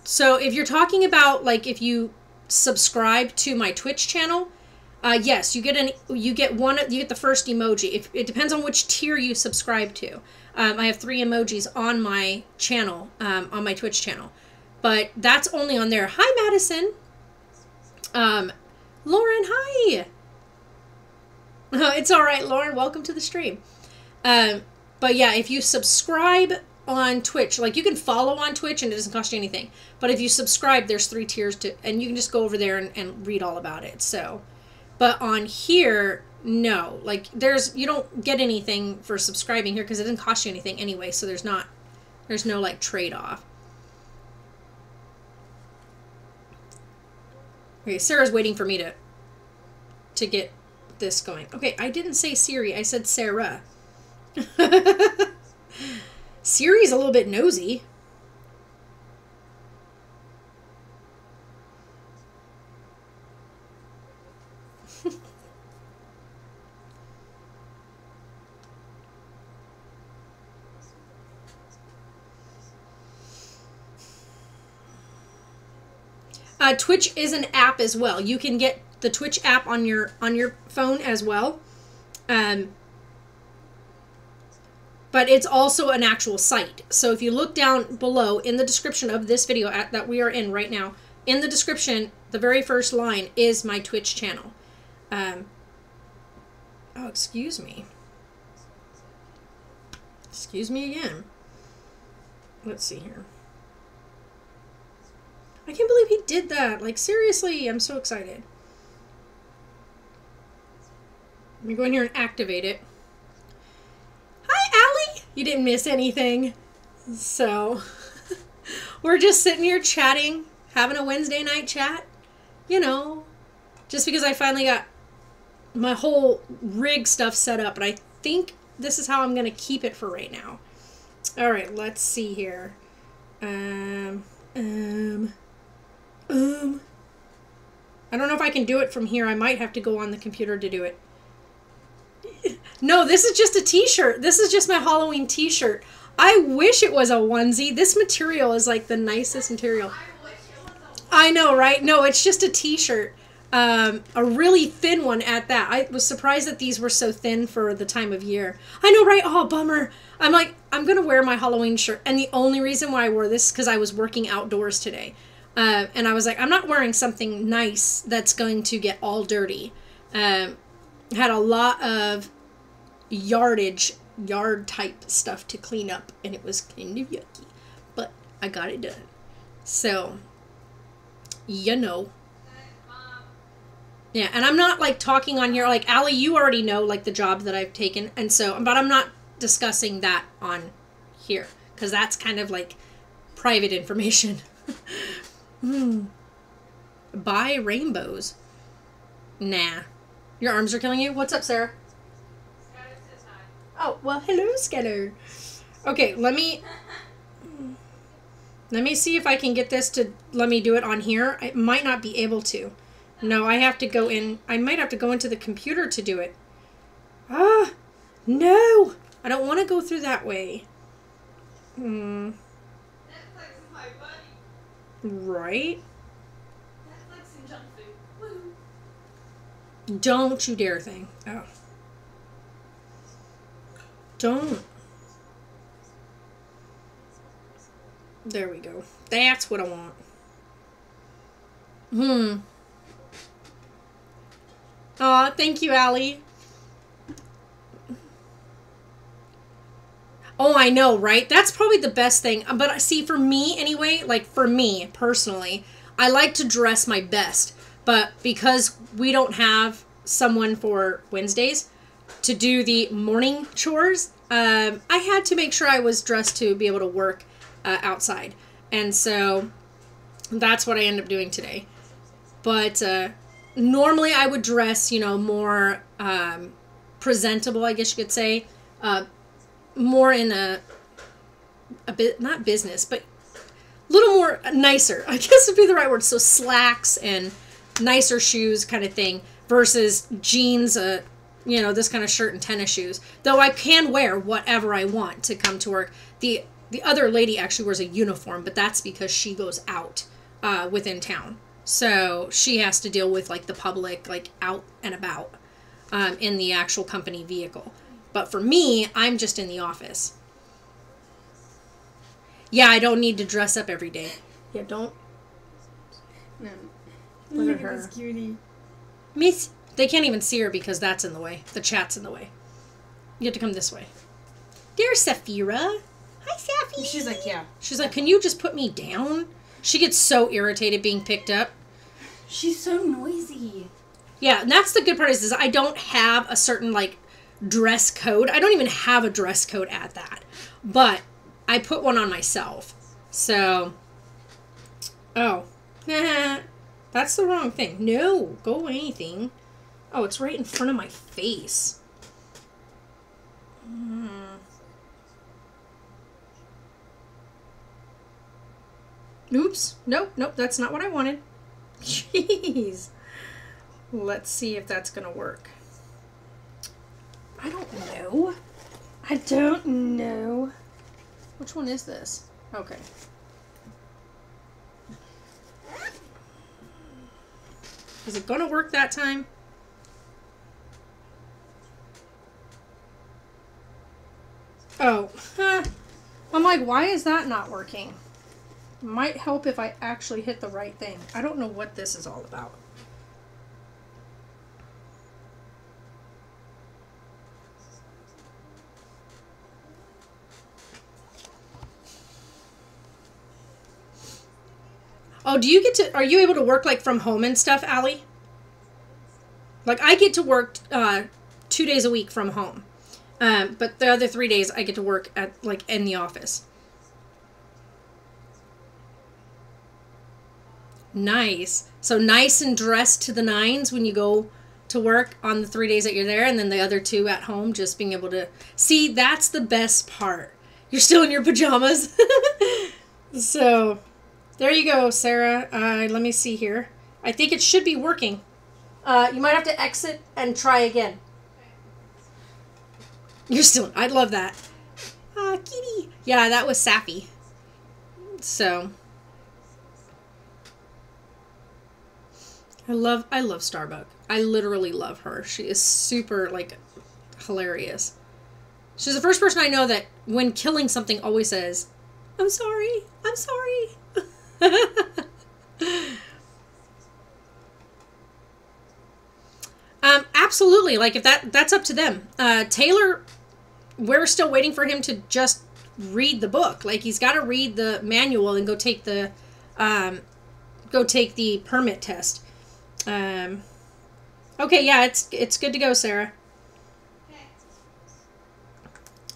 So if you're talking about, like, if you subscribe to my Twitch channel, yes, you get the first emoji. It depends on which tier you subscribe to. I have 3 emojis on my channel, on my Twitch channel, but that's only on there. Hi, Madison. Lauren, hi. It's all right, Lauren. Welcome to the stream. But yeah, if you subscribe on Twitch, like, you can follow on Twitch and it doesn't cost you anything. But if you subscribe, there's 3 tiers and you can just go over there and read all about it. So, but on here, no, like, you don't get anything for subscribing here because it doesn't cost you anything anyway. So there's no like trade off. Okay, Sarah's waiting for me to get this going. Okay, I didn't say Siri, I said Sarah. Siri's a little bit nosy. Twitch is an app as well. You can get the Twitch app on your phone as well. But it's also an actual site. So if you look down below in the description of this video that we are in right now, in the description, the very first line is my Twitch channel. Oh, excuse me. Excuse me again. Let's see here. I can't believe he did that. Like, seriously, I'm so excited. Let me go in here and activate it. Hi, Allie! You didn't miss anything. So, we're just sitting here chatting, having a Wednesday night chat. You know, just because I finally got my whole rig stuff set up, and I think this is how I'm going to keep it for right now. Alright, let's see here. I don't know if I can do it from here. I might have to go on the computer to do it. No, this is just a t-shirt. This is just my Halloween t-shirt. I wish it was a onesie. This material is like the nicest material. I know, right? No, it's just a t-shirt. A really thin one at that. I was surprised that these were so thin for the time of year. I know, right? Oh, bummer. I'm like, I'm going to wear my Halloween shirt. And the only reason why I wore this is because I was working outdoors today. And I was like, I'm not wearing something nice that's going to get all dirty. Had a lot of yard type stuff to clean up, and it was kind of yucky. But I got it done. So, you know. Yeah, and I'm not like talking on here. Like, Allie, you already know like the job that I've taken, and so, but I'm not discussing that on here because that's kind of like private information. Buy rainbows. Nah. Your arms are killing you? What's up, Sarah? Skylar says hi. Oh, well, hello, Skylar. Okay, let me see if I can get this to let me do it on here. I might not be able to. No, I have to go in. I might have to go into the computer to do it. Ah, no. I don't want to go through that way. Netflix is my buddy. Right? Netflix and junk food. Woo. Don't you dare thing. Oh. Don't. There we go. That's what I want. Aw, thank you, Allie. Oh, I know, right? That's probably the best thing. But see, for me anyway, like for me personally, I like to dress my best. But because we don't have someone for Wednesdays to do the morning chores, I had to make sure I was dressed to be able to work outside. And so that's what I end up doing today. But normally I would dress, more presentable, I guess you could say. More in a bit, not business, but a little more nicer, I guess would be the right word. So slacks and nicer shoes kind of thing versus jeans, this kind of shirt and tennis shoes. Though I can wear whatever I want to come to work. The other lady actually wears a uniform, but that's because she goes out within town. So she has to deal with like the public, like out and about in the actual company vehicle. But for me, I'm just in the office. Yeah, I don't need to dress up every day. Yeah, don't. No. Look at her. This cutie. Miss. They can't even see her because that's in the way. The chat's in the way. You have to come this way. Dear Saphira. Hi, Safi. She's like, yeah. She's like, can you just put me down? She gets so irritated being picked up. She's so noisy. Yeah, and that's the good part is I don't have a certain, like, dress code. I don't even have a dress code at that. But I put one on myself. So, oh. That's the wrong thing. No, go away anything. Oh, it's right in front of my face. Oops. Nope, that's not what I wanted. Jeez. Let's see if that's going to work. I don't know. Which one is this? Okay. Is it going to work that time? Oh. I'm like, why is that not working? Might help if I actually hit the right thing. I don't know what this is all about. Oh, are you able to work like from home and stuff, Allie? Like I get to work 2 days a week from home. But the other 3 days I get to work at like in the office. Nice. So nice and dressed to the nines when you go to work on the 3 days that you're there, and then the other 2 at home, just being able to see. That's the best part. You're still in your pajamas. So there you go, Sarah. Let me see here. I think it should be working. You might have to exit and try again. You're still. I love that. Kitty. Yeah, that was Sappy. So I love Starbuck. I literally love her. She is super like hilarious. She's the first person I know that when killing something always says, "I'm sorry. I'm sorry." Absolutely. Like if that's up to them. Taylor, we're still waiting for him to just read the book. Like he's got to read the manual and go take the permit test. Okay, yeah, it's good to go, Sarah. Okay.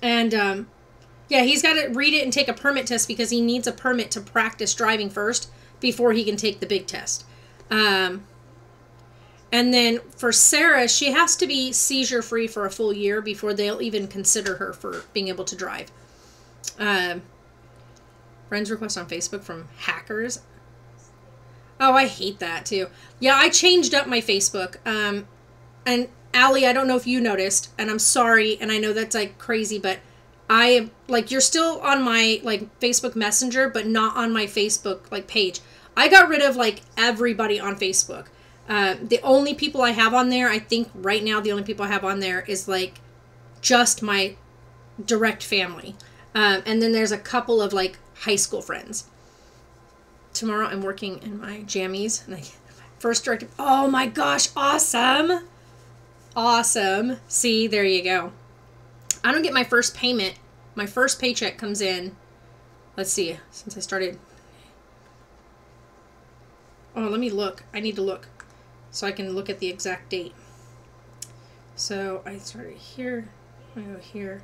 And yeah, he's got to read it and take a permit test because he needs a permit to practice driving first before he can take the big test. And then for Sarah, she has to be seizure free for a full year before they'll even consider her for being able to drive. Friends request on Facebook from hackers. Oh, I hate that too. Yeah, I changed up my Facebook. And Allie, I don't know if you noticed, and I'm sorry, and I know that's like crazy, but I like you're still on my like Facebook Messenger, but not on my Facebook like page. I got rid of like everybody on Facebook. The only people I have on there, I think right now the only people I have on there is like just my direct family. And then there's a couple of like high school friends. Tomorrow I'm working in my jammies and I get my first directive. Oh my gosh, awesome. Awesome. See, there you go. I don't get my first payment. My first paycheck comes in. Let's see, since I started. Oh, let me look. I need to look so I can look at the exact date. So I started here. I go here.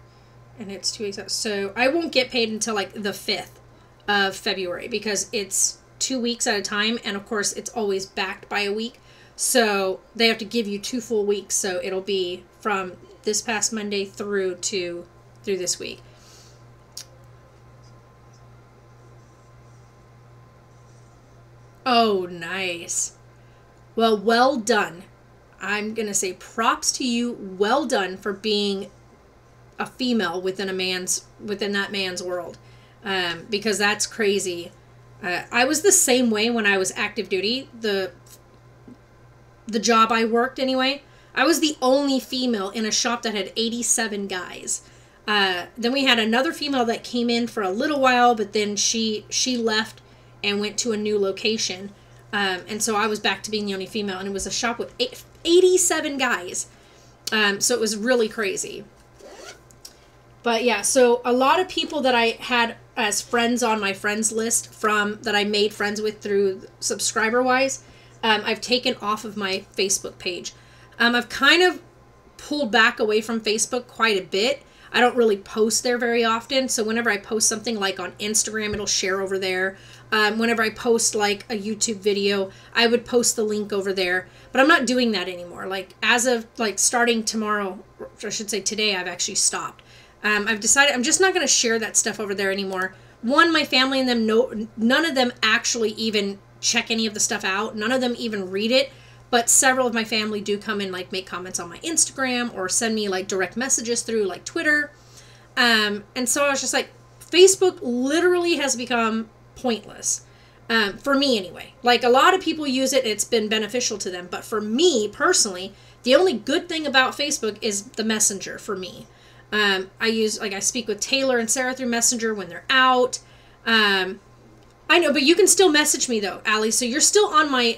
And it's 2 weeks out. So I won't get paid until like the 5th of February because it's 2 weeks at a time. And of course, it's always backed by a week. So they have to give you 2 full weeks. So it'll be from this past Monday through this week. Oh, nice. Well done. I'm going to say props to you. Well done for being a female within that man's world. Because that's crazy. I was the same way when I was active duty. The job I worked anyway, I was the only female in a shop that had 87 guys. Then we had another female that came in for a little while, but then she left and went to a new location. And so I was back to being the only female, and it was a shop with 87 guys. So it was really crazy. But yeah, so a lot of people that I had as friends on my friends list that I made friends with through subscriber-wise, I've taken off of my Facebook page. I've kind of pulled back away from Facebook quite a bit. I don't really post there very often. So whenever I post something like on Instagram, it'll share over there. Whenever I post like a YouTube video, I would post the link over there. But I'm not doing that anymore. Like as of like starting tomorrow, or I should say today, I've actually stopped. I've decided I'm just not going to share that stuff over there anymore. One, my family and them, none of them actually even check any of the stuff out. None of them even read it. But several of my family do come and like make comments on my Instagram or send me like direct messages through like Twitter. And so I was just like, Facebook literally has become pointless. For me anyway. Like a lot of people use it, it's been beneficial to them. But for me personally, the only good thing about Facebook is the Messenger for me. I speak with Taylor and Sarah through Messenger when they're out. I know, but you can still message me though, Allie. So you're still on my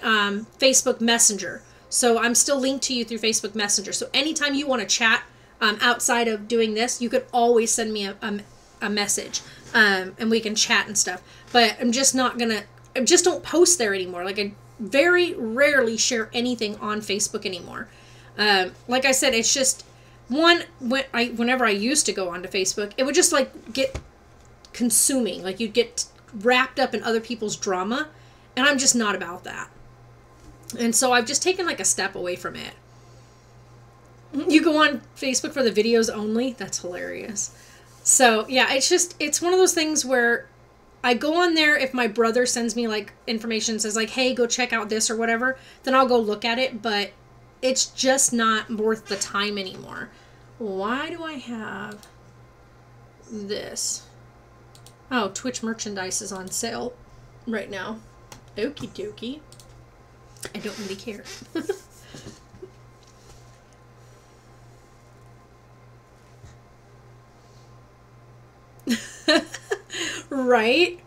Facebook Messenger. So I'm still linked to you through Facebook Messenger. So anytime you want to chat outside of doing this, you could always send me a message and we can chat and stuff. But I just don't post there anymore. Like I very rarely share anything on Facebook anymore. Like I said, it's just whenever I used to go onto Facebook, it would just like get consuming. Like you'd get wrapped up in other people's drama, and I'm just not about that. And so I've just taken like a step away from it. You go on Facebook for the videos only? That's hilarious. So yeah, it's one of those things where I go on there if my brother sends me like information, says like, hey, go check out this or whatever, then I'll go look at it, but it's just not worth the time anymore. Why do I have this? Oh, Twitch merchandise is on sale right now. Okie dokie. I don't really care. Right?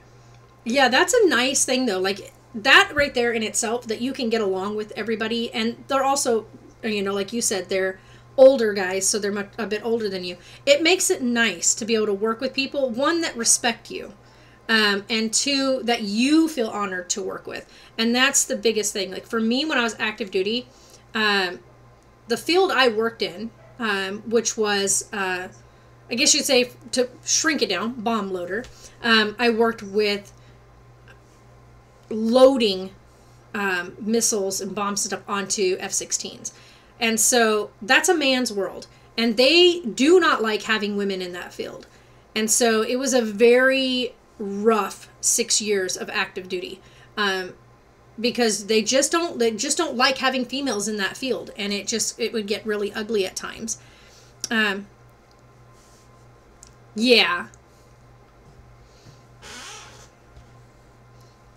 Yeah, that's a nice thing though. Like that right there in itself, that you can get along with everybody, and they're also, you know, like you said, they're older guys, so they're a bit older than you. It makes it nice to be able to work with people, one, that respect you, and two, that you feel honored to work with. And that's the biggest thing. Like for me, when I was active duty, the field I worked in, which was, I guess you'd say, to shrink it down, bomb loader, I worked with loading missiles and bombs and stuff onto F-16s. And so that's a man's world. And they do not like having women in that field. And so it was a very rough 6 years of active duty. Because they just don't like having females in that field, and it would get really ugly at times. Yeah.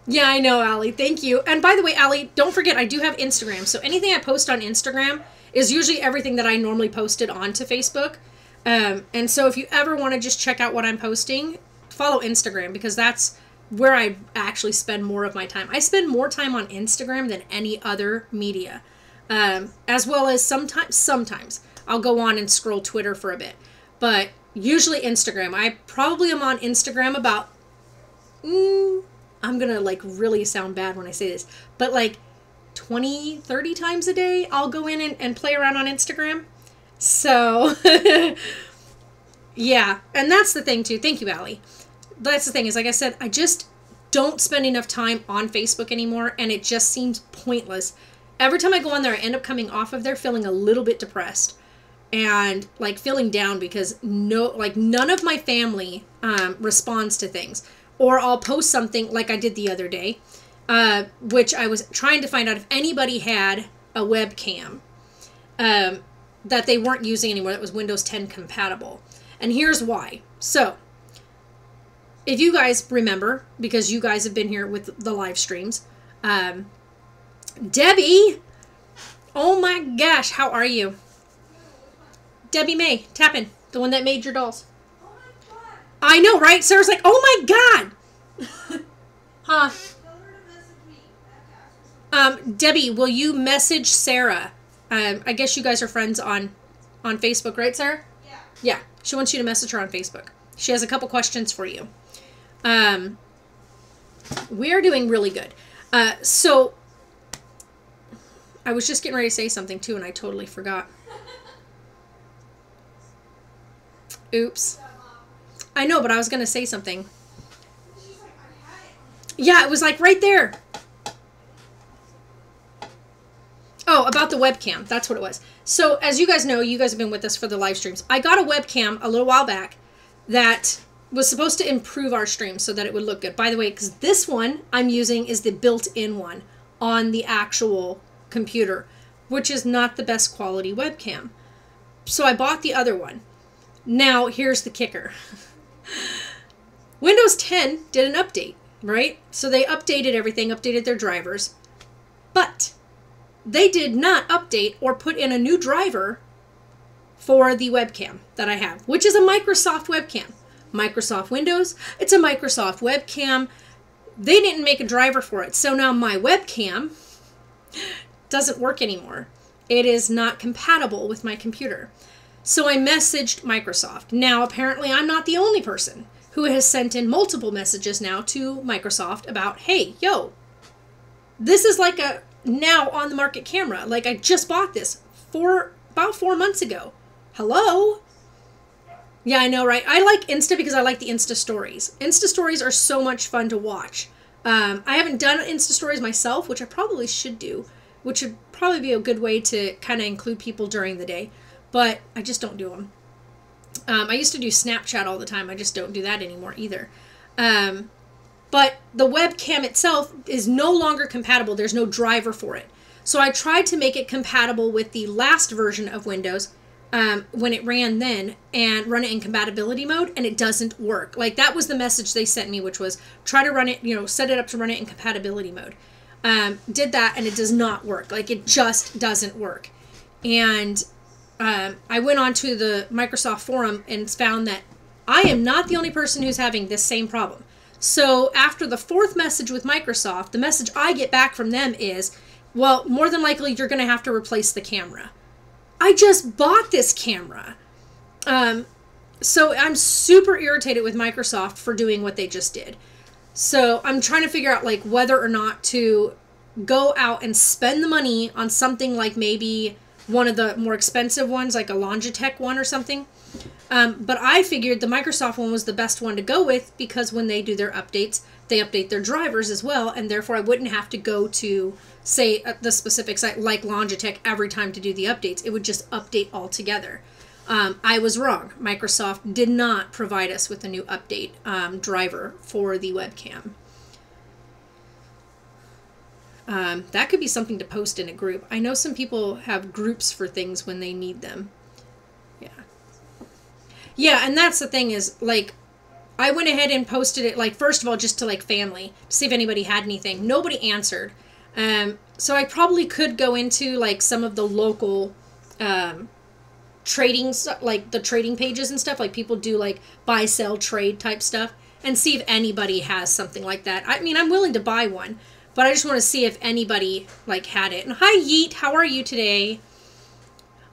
Yeah, I know, Allie. Thank you. And by the way, Allie, don't forget, I do have Instagram. So anything I post on Instagram is usually everything that I normally posted onto Facebook. And so if you ever want to just check out what I'm posting, follow Instagram, because that's where I actually spend more of my time. I spend more time on Instagram than any other media. As well as sometimes I'll go on and scroll Twitter for a bit. But usually Instagram. I probably am on Instagram about, I'm going to like really sound bad when I say this, but like 20, 30 times a day, I'll go in and play around on Instagram. So, yeah. And that's the thing too. Thank you, Allie. That's the thing is, like I said, I just don't spend enough time on Facebook anymore, and it just seems pointless. Every time I go on there, I end up coming off of there feeling a little bit depressed and like feeling down because none of my family responds to things. Or I'll post something like I did the other day, which I was trying to find out if anybody had a webcam that they weren't using anymore that was Windows 10 compatible. And here's why. So, if you guys remember, because you guys have been here with the live streams, Debbie, oh my gosh, how are you? Debbie May, tap in, the one that made your dolls. Oh my god. I know, right? Sarah's like, oh my god. Huh? Tell her to message me. I have to ask her something. Debbie, will you message Sarah? I guess you guys are friends on Facebook, right, Sarah? Yeah. Yeah, she wants you to message her on Facebook. She has a couple questions for you. We're doing really good. So I was just getting ready to say something too, and I totally forgot. Oops. I know, but I was going to say something. She's like, I had it. Yeah, it was like right there. Oh, about the webcam. That's what it was. So as you guys know, you guys have been with us for the live streams. I got a webcam a little while back that was supposed to improve our stream so that it would look good. By the way, because this one I'm using is the built-in one on the actual computer, which is not the best quality webcam. So I bought the other one. Now, here's the kicker. Windows 10 did an update, right? So they updated everything, updated their drivers, but they did not update or put in a new driver for the webcam that I have, which is a Microsoft webcam. Microsoft Windows, it's a Microsoft webcam. They didn't make a driver for it. So now my webcam doesn't work anymore. It is not compatible with my computer. So I messaged Microsoft. Now, apparently, I'm not the only person who has sent in multiple messages now to Microsoft about, hey, yo, this is like a now on the market camera. Like, I just bought this about 4 months ago. Hello? Yeah, I know, right? I like Insta because I like the Insta stories. Insta stories are so much fun to watch. I haven't done Insta stories myself, which I probably should do, which would probably be a good way to kind of include people during the day. But I just don't do them. I used to do Snapchat all the time. I just don't do that anymore either. But the webcam itself is no longer compatible. There's no driver for it. So I tried to make it compatible with the last version of Windows when it ran then and run it in compatibility mode, and it doesn't work. Like, that was the message they sent me, which was try to run it, set it up to run it in compatibility mode. Did that, and it does not work. Like, it just doesn't work. And I went onto the Microsoft forum and found that I am not the only person who's having this same problem. So after the fourth message with Microsoft, the message I get back from them is, well, more than likely you're going to have to replace the camera. I just bought this camera. So I'm super irritated with Microsoft for doing what they just did. So I'm trying to figure out whether or not to go out and spend the money on something like maybe one of the more expensive ones, like a Logitech one or something. But I figured the Microsoft one was the best one to go with because when they do their updates, they update their drivers as well, and therefore I wouldn't have to go to, say, the specific site like Logitech every time to do the updates. It would just update altogether. I was wrong. Microsoft did not provide us with a new update driver for the webcam. That could be something to post in a group. I know some people have groups for things when they need them. Yeah. Yeah, and that's the thing is, like, I went ahead and posted it, like, first of all, just to, like, family, to see if anybody had anything. Nobody answered. So I probably could go into, like, some of the local trading, like, the trading pages and stuff. Like, people do, like, buy, sell, trade type stuff, and see if anybody has something like that. I mean, I'm willing to buy one, but I just want to see if anybody, like, had it. And hi, Yeet, how are you today?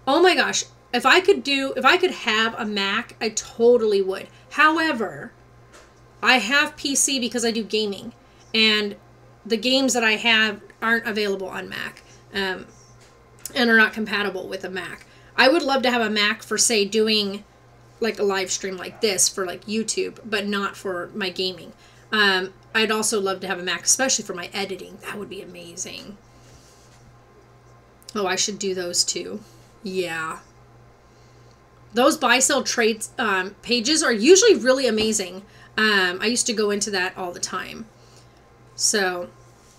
Oh my gosh, if I could have a Mac, I totally would. However, I have PC because I do gaming, and the games that I have aren't available on Mac, and are not compatible with a Mac. I would love to have a Mac for, say, doing like a live stream like this for like YouTube, but not for my gaming. I'd also love to have a Mac, especially for my editing. That would be amazing. Oh, I should do those too. Yeah. Those buy, sell, trade pages are usually really amazing. I used to go into that all the time. So,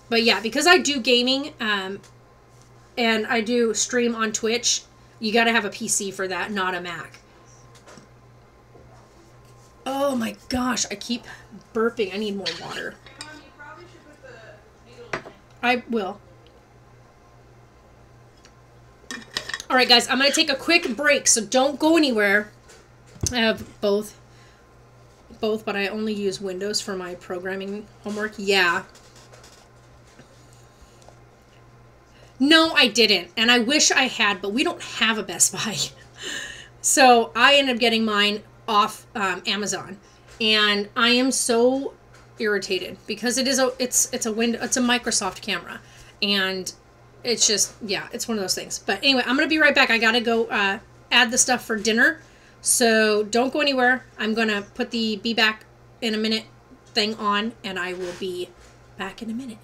but yeah, because I do gaming and I do stream on Twitch, you got to have a PC for that, not a Mac. Oh my gosh, I keep burping. I need more water. Mom, you probably should put the needle in. I will. All right, guys, I'm going to take a quick break, so don't go anywhere. I have both, but I only use Windows for my programming homework. Yeah. No, I didn't, and I wish I had, but we don't have a Best Buy. So I ended up getting mine off Amazon, and I am so irritated because it's a Microsoft camera, and it's just, yeah, it's one of those things. But anyway, I'm gonna be right back. I gotta go add the stuff for dinner, so don't go anywhere. I'm gonna put the be back in a minute thing on, and I will be back in a minute.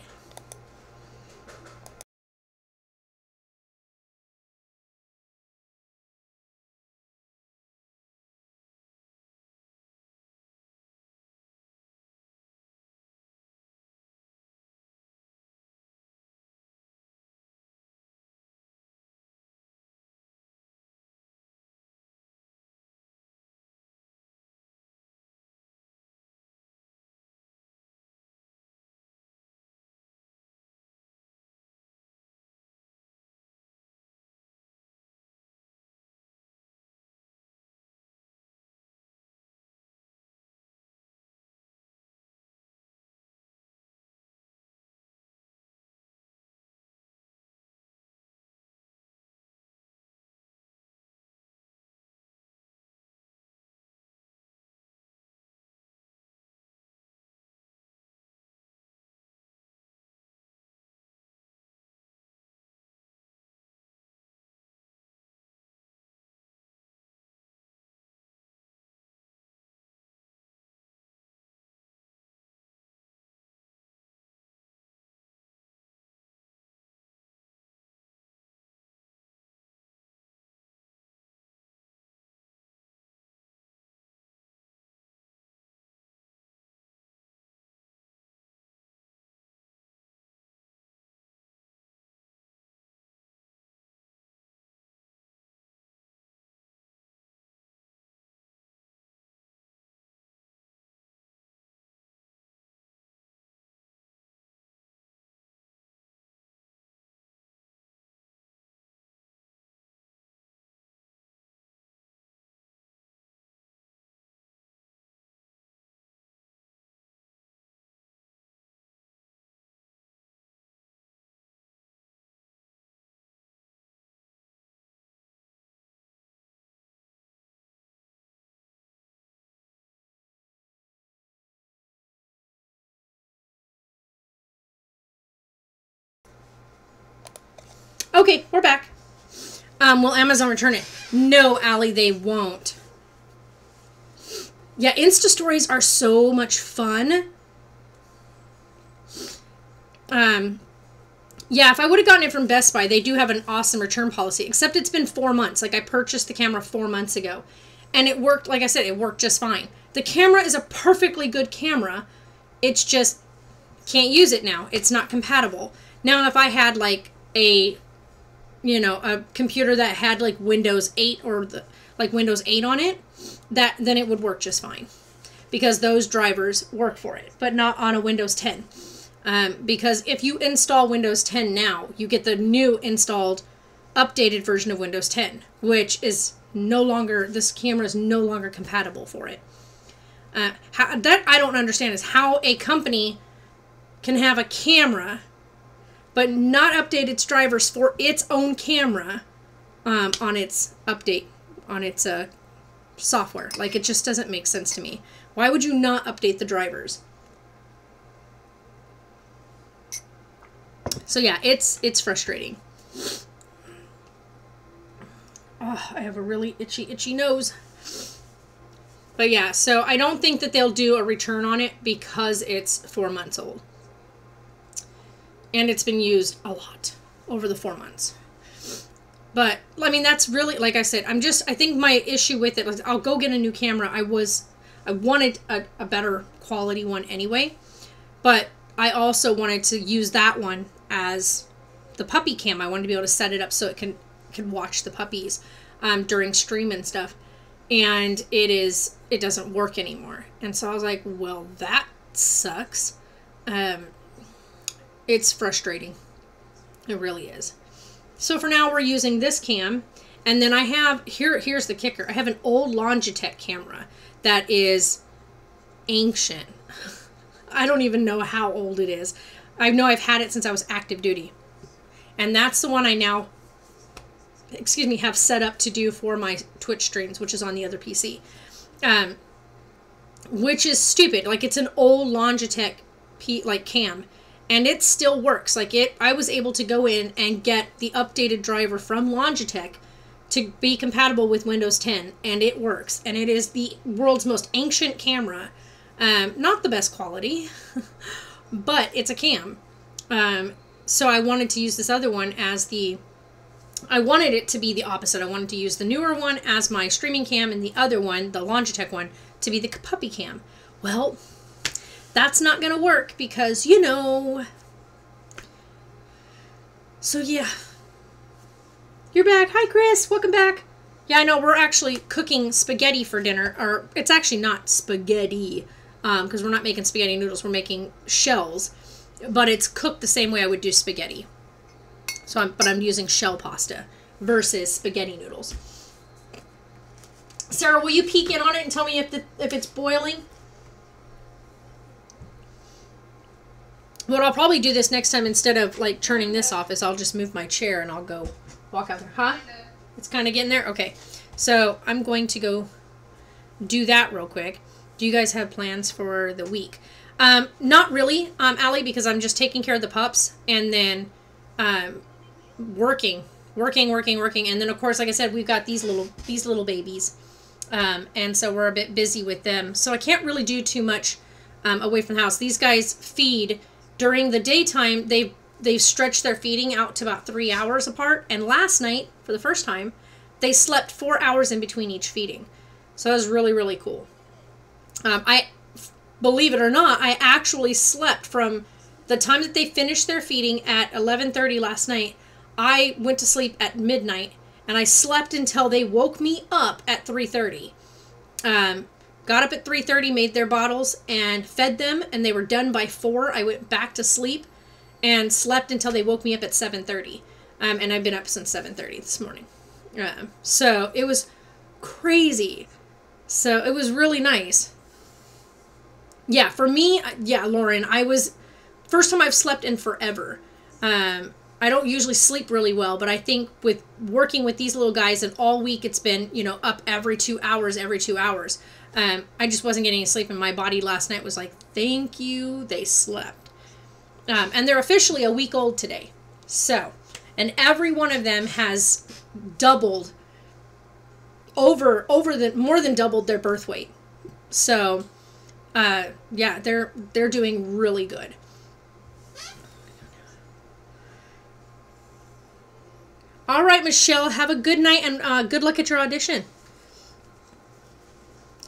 Okay, we're back. Will Amazon return it? No, Allie, they won't. Yeah, Insta stories are so much fun. Yeah, if I would have gotten it from Best Buy, they do have an awesome return policy, except it's been 4 months. Like, I purchased the camera 4 months ago, and it worked, like I said, it worked just fine. The camera is a perfectly good camera. It's just, can't use it now. It's not compatible. Now, if I had, like, a computer that had, like, Windows 8 or, Windows 8 on it, then it would work just fine. Because those drivers work for it, but not on a Windows 10. Because if you install Windows 10 now, you get the new installed, updated version of Windows 10, which is no longer, this camera is no longer compatible for it. That I don't understand is how a company can have a camera, but not update its drivers for its own camera on its update, on its software. Like, it just doesn't make sense to me. Why would you not update the drivers? So yeah, it's frustrating. Oh, I have a really itchy nose. But yeah, so I don't think that they'll do a return on it because it's 4 months old. And it's been used a lot over the 4 months. But, I mean, that's really, like I said, I think my issue with it was I'll go get a new camera. I wanted a better quality one anyway. But I also wanted to use that one as the puppy cam. I wanted to be able to set it up so it can watch the puppies during stream and stuff. And it doesn't work anymore. And so I was like, well, that sucks. It's frustrating. It really is. So for now, we're using this cam. And then I have, here's the kicker. I have an old Logitech camera that is ancient. I don't even know how old it is. I know I've had it since I was active duty. And that's the one I now, have set up to do for my Twitch streams, which is on the other PC. Which is stupid. Like, it's an old Logitech cam. And it still works. I was able to go in and get the updated driver from Logitech to be compatible with Windows 10. And it works. And it is the world's most ancient camera. Not the best quality, but it's a cam. So I wanted to use this other one as I wanted it to be the opposite. I wanted to use the newer one as my streaming cam and the other one, the Logitech one, to be the puppy cam. Well, that's not going to work because, So yeah. You're back. Hi, Chris. Welcome back. Yeah, I know. We're actually cooking spaghetti for dinner. Or it's actually not spaghetti. Because we're not making spaghetti noodles, we're making shells, but it's cooked the same way I would do spaghetti. But I'm using shell pasta versus spaghetti noodles. Sarah, will you peek in on it and tell me if it's boiling? What I'll probably do this next time instead of turning this off is I'll just move my chair and I'll go walk out there. Huh? It's kind of getting there? Okay. So I'm going to go do that real quick. Do you guys have plans for the week? Not really, Allie, because I'm just taking care of the pups and then working. And then, of course, like I said, we've got these little babies. And so we're a bit busy with them. So I can't really do too much away from the house. These guys feed during the daytime. They've stretched their feeding out to about 3 hours apart. And last night, for the first time, they slept 4 hours in between each feeding. So that was really, really cool. Believe it or not, I actually slept from the time that they finished their feeding at 11:30 last night. I went to sleep at midnight, and I slept until they woke me up at 3:30. Got up at 3:30, made their bottles, and fed them, and they were done by 4. I went back to sleep and slept until they woke me up at 7:30. And I've been up since 7:30 this morning. So it was crazy. So it was really nice. Yeah, for me, Lauren, first time I've slept in forever. I don't usually sleep really well, but I think with working with these little guys and all week it's been, up every 2 hours. I just wasn't getting any sleep and my body last night was like, thank you, they slept. And they're officially a week old today. So, and every one of them has doubled more than doubled their birth weight. So, yeah, they're doing really good. All right, Michelle, have a good night and good luck at your audition.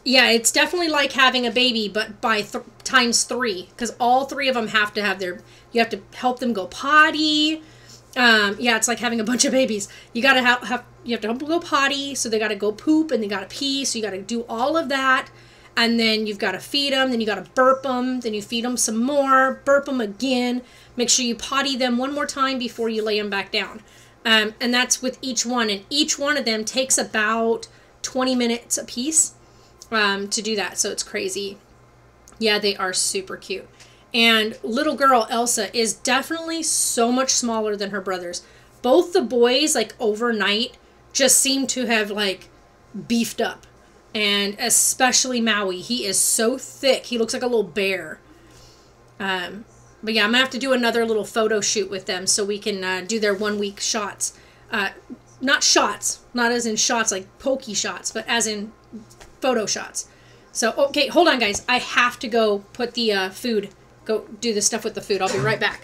Yeah, it's definitely like having a baby, but by times 3, because all 3 of them have to have you have to help them go potty. Yeah, it's like having a bunch of babies. You gotta you have to help them go potty, so they gotta go poop and they gotta pee, so you gotta do all of that. And then you've got to feed them, then you got to burp them, then you feed them some more, burp them again. Make sure you potty them one more time before you lay them back down. And that's with each one. And each one of them takes about 20 minutes a piece to do that. So it's crazy. Yeah, they are super cute. And little girl Elsa is definitely so much smaller than her brothers. Both the boys, like overnight, just seem to have like beefed up. And especially Maui. He is so thick. He looks like a little bear. But yeah, I'm going to have to do another little photo shoot with them so we can do their 1 week shots. Not shots. Not as in shots like pokey shots, but as in photo shots. So, okay, hold on, guys. I have to go put the food, go do the stuff with the food. I'll be right back.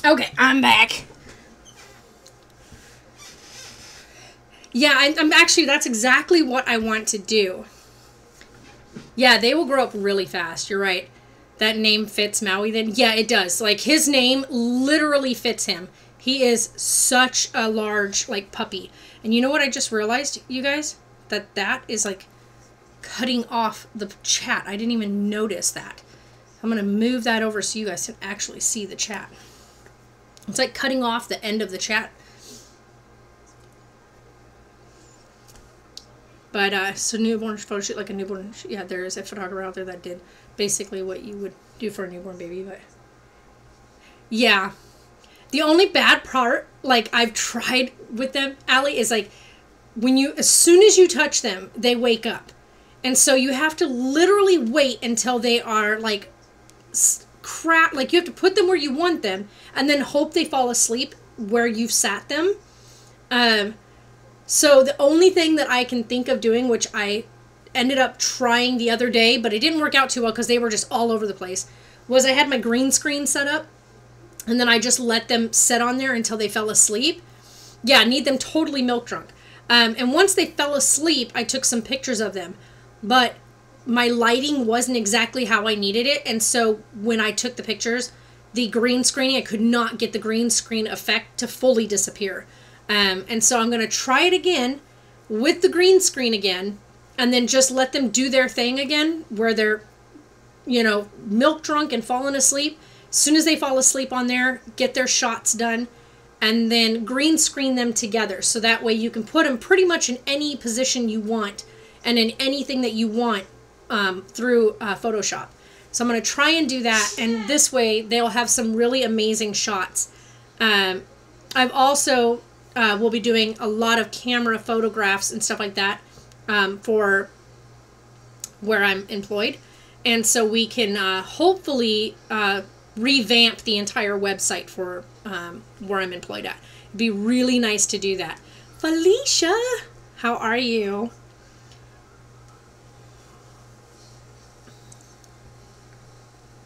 Okay, I'm back. Yeah, I'm actually, that's exactly what I want to do. Yeah, they will grow up really fast. You're right. That name fits Maui then? Yeah, it does. Like, his name literally fits him. He is such a large, like, puppy. And you know what I just realized, you guys? That is, like, cutting off the chat. I didn't even notice that. I'm going to move that over so you guys can actually see the chat. It's like cutting off the end of the chat. But, so newborn photo shoot, like a newborn, yeah, there is a photographer out there that did basically what you would do for a newborn baby, but, yeah. The only bad part, like, I've tried with them, Allie, is, like, as soon as you touch them, they wake up. And so you have to literally wait until they are, like, crap, like you have to put them where you want them and then hope they fall asleep where you've sat them. So the only thing that I can think of doing, which I ended up trying the other day, but it didn't work out too well because they were just all over the place, was I had my green screen set up and then I just let them sit on there until they fell asleep. Yeah, need them totally milk drunk. And once they fell asleep, I took some pictures of them, but my lighting wasn't exactly how I needed it. And so when I took the pictures, the green screen, I could not get the green screen effect to fully disappear. And so I'm going to try it again with the green screen again, and then just let them do their thing again where they're, you know, milk drunk and falling asleep. As soon as they fall asleep on there, get their shots done, and then green screen them together. So that way you can put them pretty much in any position you want and in anything that you want through Photoshop. So I'm going to try and do that, and this way they'll have some really amazing shots. I've also will be doing a lot of camera photographs and stuff like that for where I'm employed. And so we can hopefully revamp the entire website for where I'm employed at. It'd be really nice to do that. Felicia, how are you?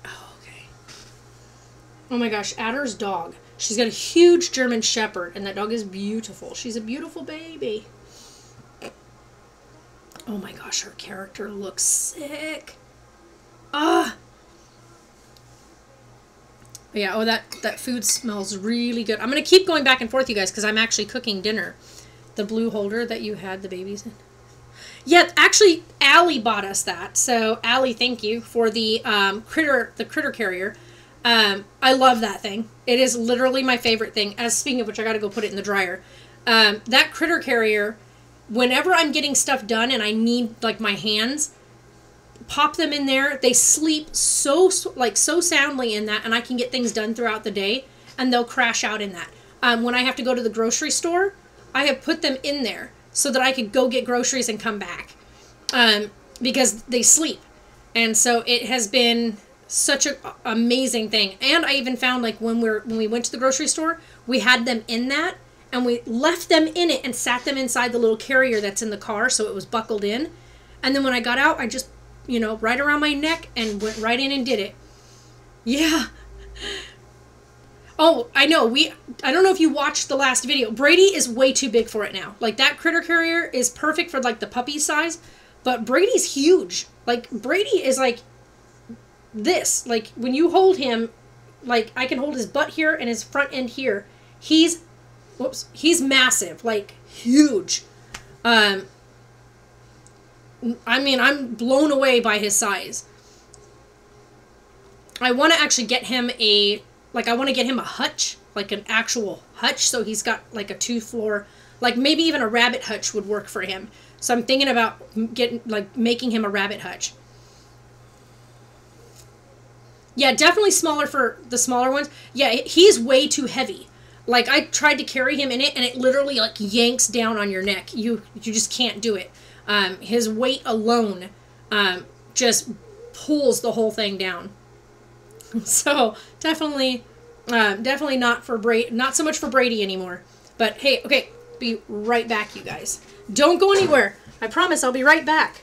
Oh, okay. Oh my gosh, Adder's dog. She's got a huge German Shepherd, and that dog is beautiful. She's a beautiful baby. Oh my gosh, her character looks sick. Ah. Yeah, oh, that food smells really good. I'm going to keep going back and forth, you guys, because I'm actually cooking dinner. The blue holder that you had the babies in. Yeah, actually, Allie bought us that. So, Allie, thank you for the critter carrier. I love that thing. It is literally my favorite thing. Speaking of which, I got to go put it in the dryer. That critter carrier, whenever I'm getting stuff done and I need, like, my hands, pop them in there. They sleep so soundly in that, and I can get things done throughout the day, and they'll crash out in that. When I have to go to the grocery store, I have put them in there so that I could go get groceries and come back, because they sleep. And so it has been such an amazing thing. And I even found, like, when we went to the grocery store, we had them in that, and we left them in it and sat them inside the little carrier that's in the car, so it was buckled in. And then when I got out, I just, you know, right around my neck and went right in and did it. Yeah. Oh, I know. I don't know if you watched the last video. Brady is way too big for it now. Like, that critter carrier is perfect for, like, the puppy size, but Brady's huge. Like, Brady is like this. Like, when you hold him, like, I can hold his butt here and his front end here. He's massive. Like, huge. I mean, I'm blown away by his size. I want to actually get him a hutch, like an actual hutch, so he's got, like, a 2-floor, like, maybe even a rabbit hutch would work for him. So I'm thinking about making him a rabbit hutch. Yeah, definitely smaller for the smaller ones. Yeah, he's way too heavy. Like, I tried to carry him in it, and it literally, like, yanks down on your neck. You just can't do it. His weight alone just pulls the whole thing down. So definitely not so much for Brady anymore. But hey, okay, be right back, you guys. Don't go anywhere. I promise I'll be right back.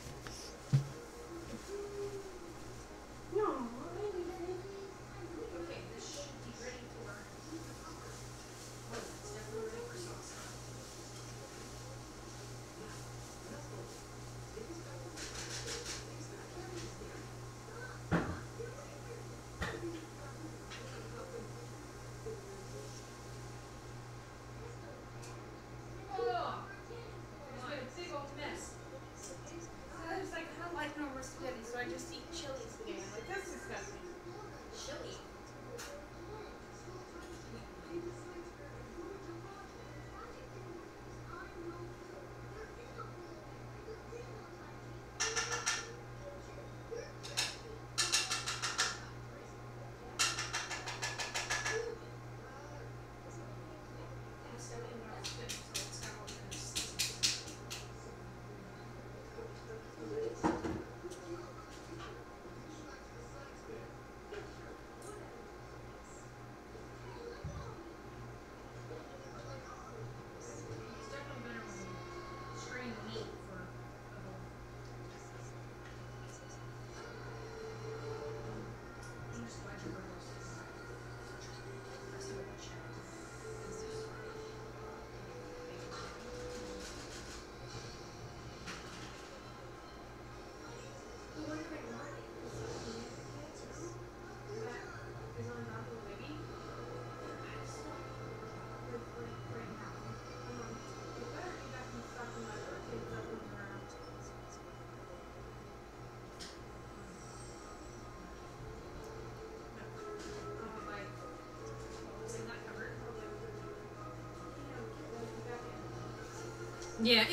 Yeah,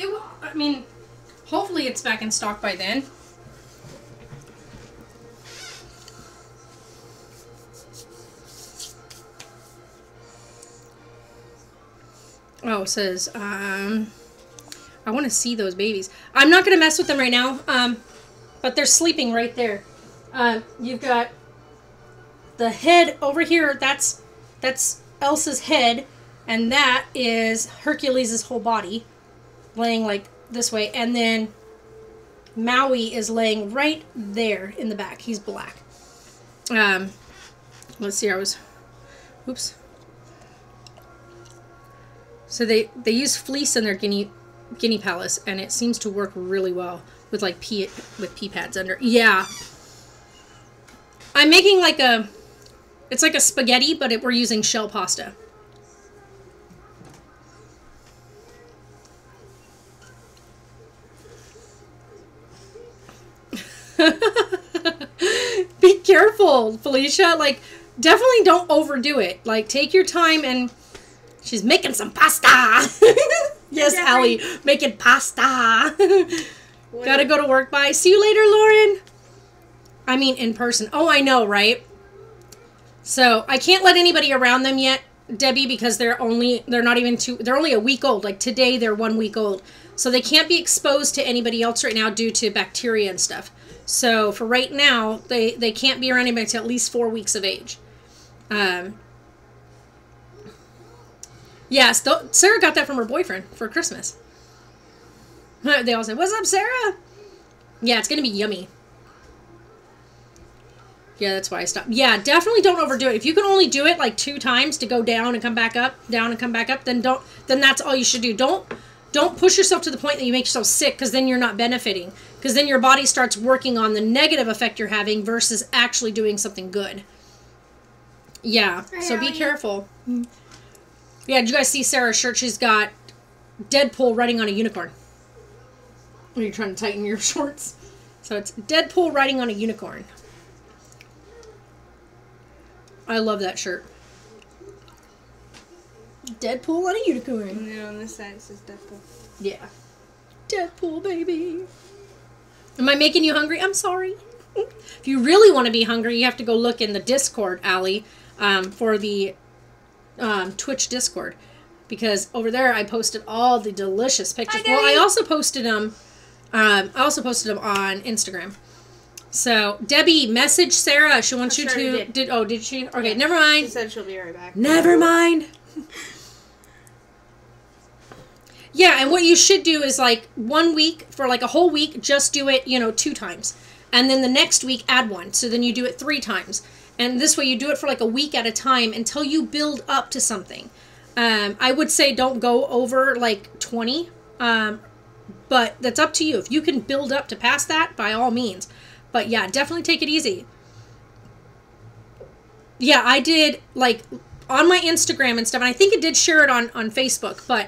I mean, hopefully it's back in stock by then. Oh, it says, I want to see those babies. I'm not going to mess with them right now, but they're sleeping right there. You've got the head over here, that's Elsa's head, and that is Hercules' whole body, laying like this way, and then Maui is laying right there in the back. He's black. Let's see, oops. So they use fleece in their guinea palace, and it seems to work really well with like pea pads under. Yeah. I'm making like it's like a spaghetti, but we're using shell pasta. Be careful, Felicia. Like, definitely don't overdo it. Like, take your time, and she's making some pasta. Yes, Allie, making pasta. Gotta go to work. Bye. See you later, Lauren. I mean, in person. Oh, I know, right? So I can't let anybody around them yet, Debbie, because they're only a week old. Like today, they're 1 week old. So they can't be exposed to anybody else right now due to bacteria and stuff. So for right now, they can't be around anybody until at least 4 weeks of age. Yes, Sarah got that from her boyfriend for Christmas. They all said, "What's up, Sarah?" Yeah, it's going to be yummy. Yeah, that's why I stopped. Yeah, definitely don't overdo it. If you can only do it like 2 times to go down and come back up, down and come back up, then that's all you should do. Don't push yourself to the point that you make yourself sick, because then you're not benefiting. Because then your body starts working on the negative effect you're having versus actually doing something good. Yeah, so be careful. Yeah, did you guys see Sarah's shirt? She's got Deadpool riding on a unicorn. Are you trying to tighten your shorts? So it's Deadpool riding on a unicorn. I love that shirt. Deadpool on a unicorn. No, on this side it says Deadpool. Yeah. Deadpool, baby. Am I making you hungry? I'm sorry. If you really want to be hungry, you have to go look in the Discord, Allie, for the Twitch Discord. Because over there I posted all the delicious pictures. Well, I also posted them on Instagram. So, Debbie, message Sarah. She wants you to... Did she? Okay, yeah. Never mind. She said she'll be right back. Never mind. Yeah, and what you should do is like 1 week, for like a whole week, just do it, 2 times. And then the next week, add 1. So then you do it 3 times. And this way you do it for like a week at a time until you build up to something. I would say don't go over like 20. But that's up to you. If you can build up to past that, by all means. But yeah, definitely take it easy. Yeah, I did, like, on my Instagram and stuff, and I think it did share it on Facebook, but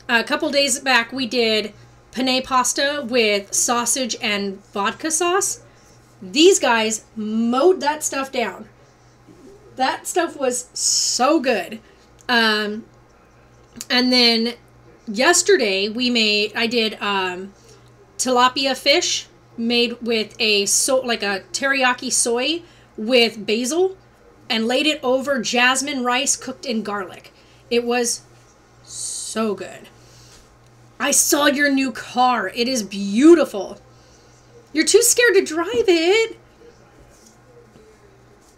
a couple days back we did penne pasta with sausage and vodka sauce. These guys mowed that stuff down. That stuff was so good. And then yesterday I did tilapia fish made with a teriyaki soy with basil, and laid it over jasmine rice cooked in garlic. It was so good. I saw your new car. It is beautiful. You're too scared to drive it.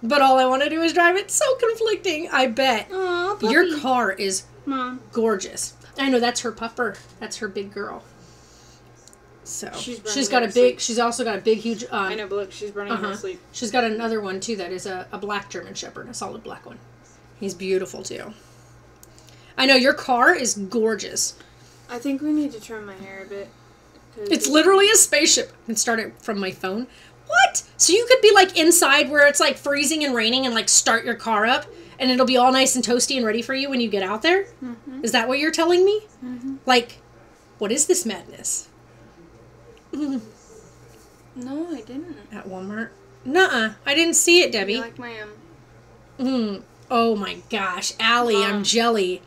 But all I want to do is drive it. So conflicting, I bet. Aw, puppy. Your car is Mom. gorgeous. I know, that's her pupper. That's her big girl. So she's also got a big, huge. I know, but look, she's running out of sleep. She's got another one too that is a black German Shepherd, a solid black one. He's beautiful too. I know, your car is gorgeous. I think we need to trim my hair a bit. It's literally a spaceship. I can start it from my phone. What? So you could be like inside where it's like freezing and raining and like start your car up and it'll be all nice and toasty and ready for you when you get out there? Mm-hmm. Is that what you're telling me? Mm-hmm. Like, what is this madness? No, I didn't. At Walmart? Nuh-uh. I didn't see it, Debbie. You like my Oh my gosh. Allie, I'm jelly.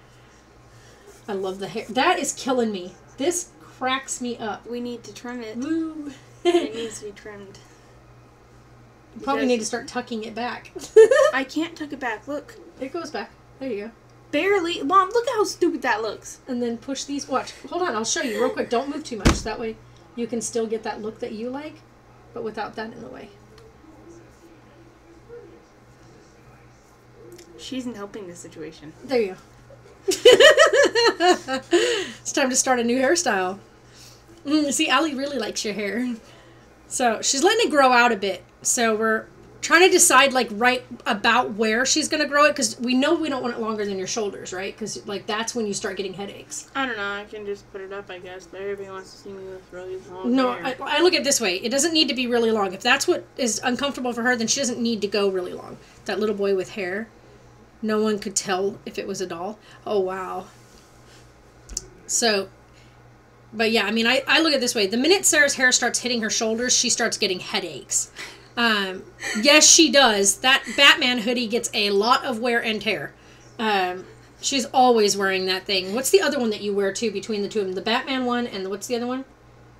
I love the hair. That is killing me. This cracks me up. We need to trim it. Woo. It needs to be trimmed. You probably need to start tucking it back. I can't tuck it back. Look. It goes back. There you go. Barely. Mom, look how stupid that looks. And then push these. Watch. Hold on. I'll show you real quick. Don't move too much. That way you can still get that look that you like, but without that in the way. She isn't helping the situation. There you go. It's time to start a new hairstyle. See, Allie really likes your hair. So she's letting it grow out a bit. So we're trying to decide like right about where she's going to grow it, because we know we don't want it longer than your shoulders, right? Because like that's when you start getting headaches. I don't know. I can just put it up, I guess. But everybody wants to see me with really long No, hair. I look at it this way. It doesn't need to be really long. If that's what is uncomfortable for her, then she doesn't need to go really long. That little boy with hair, no one could tell if it was a doll. Oh, wow. So, but yeah, I mean, I look at it this way. The minute Sarah's hair starts hitting her shoulders, she starts getting headaches. Yes, she does. That Batman hoodie gets a lot of wear and tear. She's always wearing that thing. What's the other one that you wear, too, between the two of them? The Batman one and what's the other one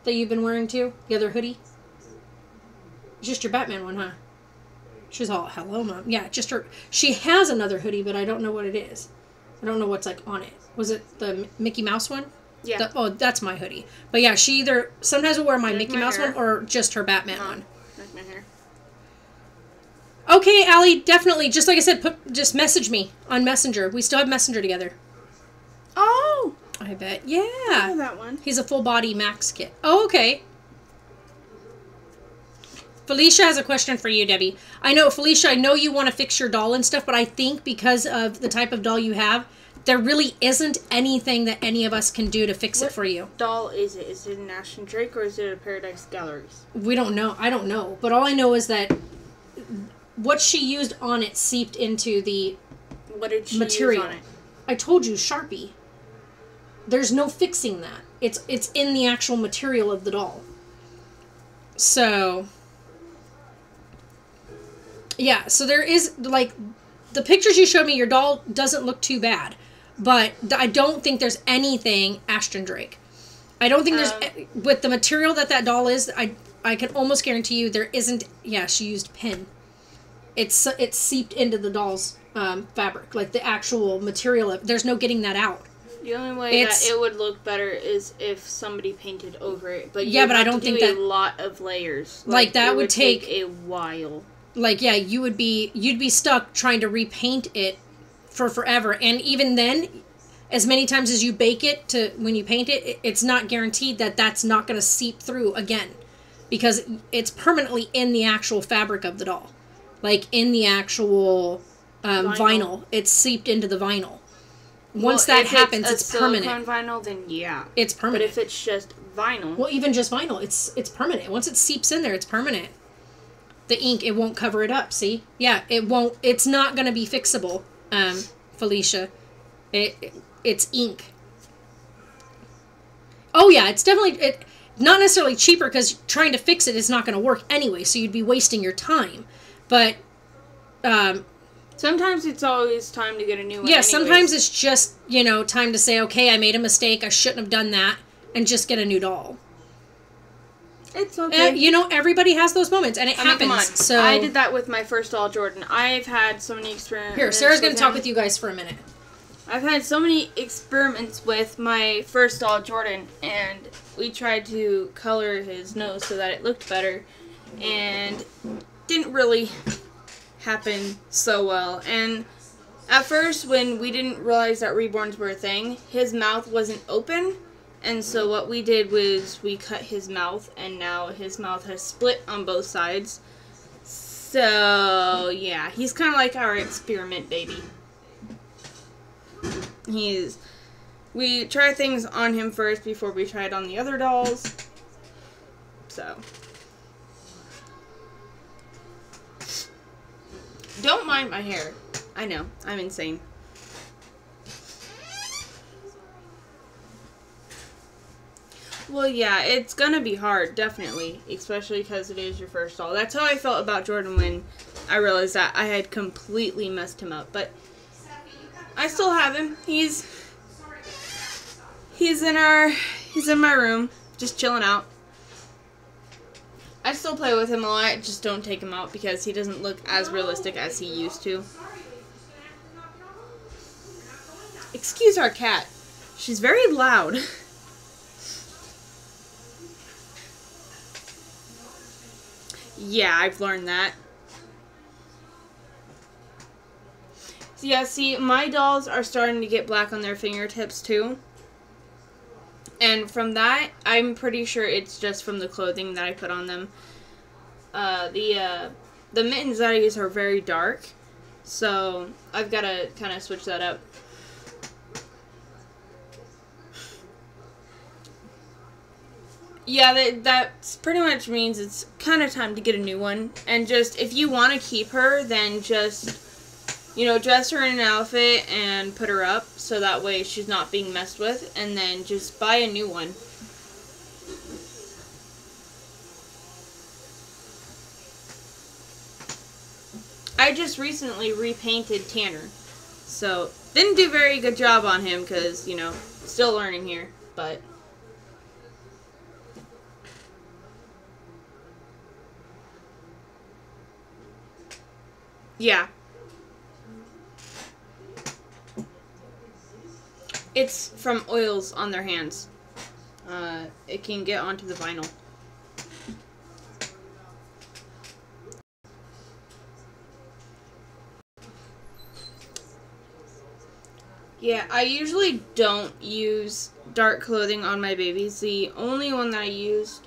that you've been wearing, too? The other hoodie? It's just your Batman one, huh? She's all, hello, Mom. Yeah, just her. She has another hoodie, but I don't know what it is. I don't know what's, like, on it. Was it the Mickey Mouse one? Yeah. Oh, that's my hoodie. But yeah, she either sometimes will wear my Mickey Mouse hair. one or just her Batman one. Like my hair. Okay, Allie, definitely. Just like I said, just message me on Messenger. We still have Messenger together. Oh! I bet. I know Yeah. that one. He's a full body Max kit. Oh, okay. Felicia has a question for you, Debbie. I know, Felicia, I know you want to fix your doll and stuff, but I think because of the type of doll you have, there really isn't anything that any of us can do to fix it for you. Doll is it? Is it an Ashton Drake or is it a Paradise Galleries? We don't know. I don't know. But all I know is that what she used on it seeped into the What did she material. use on it? I told you, Sharpie. There's no fixing that. It's in the actual material of the doll. So, yeah. So there is, like, the pictures you showed me, your doll doesn't look too bad. But I don't think there's anything Ashton Drake. I don't think there's, with the material that doll is, I can almost guarantee you there isn't, yeah, she used pin. It's seeped into the doll's fabric, like the actual material. There's no getting that out. The only way that it would look better is if somebody painted over it. But yeah, but I don't think that a lot of layers. Like that it would take a while. Like yeah, you'd be stuck trying to repaint it for forever, and even then, as many times as you bake it to when you paint it, it's not guaranteed that that's not going to seep through again, because it's permanently in the actual fabric of the doll, like in the actual vinyl. It's seeped into the vinyl. Once that happens, it's permanent. Silicone vinyl, then yeah, it's permanent. But if it's just vinyl, well, even just vinyl, it's permanent. Once it seeps in there, it's permanent. The ink, it won't cover it up. See, yeah, it won't. It's not going to be fixable, Felicia. It's ink. Oh yeah, it's definitely not necessarily cheaper, because trying to fix it is not going to work anyway. So you'd be wasting your time. But sometimes it's always time to get a new one. Yeah, anyways. sometimes it's just, time to say, okay, I made a mistake, I shouldn't have done that, and just get a new doll. It's okay. Everybody has those moments, and it happens. Come on. So I did that with my first doll, Jordan. I've had so many experiments. Here, Sarah's going to talk with you guys for a minute. I've had so many experiments with my first doll, Jordan, and we tried to color his nose so that it looked better, and didn't really happen so well. And at first, when we didn't realize that reborns were a thing, his mouth wasn't open, and so what we did was we cut his mouth, and now his mouth has split on both sides. So yeah, he's kind of like our experiment baby. We try things on him first before we try it on the other dolls. So don't mind my hair. I know, I'm insane. Well, yeah, it's gonna be hard, definitely, especially because it is your first doll. That's how I felt about Jordan when I realized that I had completely messed him up, but I still have him. He's in our He's in my room, just chilling out. I still play with him a lot, just don't take him out because he doesn't look as realistic as he used to. Excuse our cat. She's very loud. Yeah, I've learned that. So yeah, see, my dolls are starting to get black on their fingertips too. And from that, I'm pretty sure it's just from the clothing that I put on them. The mittens that I use are very dark, so I've got to kind of switch that up. Yeah, that pretty much means it's kind of time to get a new one. And just, if you want to keep her, then just, you know, dress her in an outfit and put her up so that way she's not being messed with. And then just buy a new one. I just recently repainted Tanner. So, didn't do a very good job on him because, you know, still learning here. But yeah. It's from oils on their hands. It can get onto the vinyl. Yeah, I usually don't use dark clothing on my babies. The only one that I used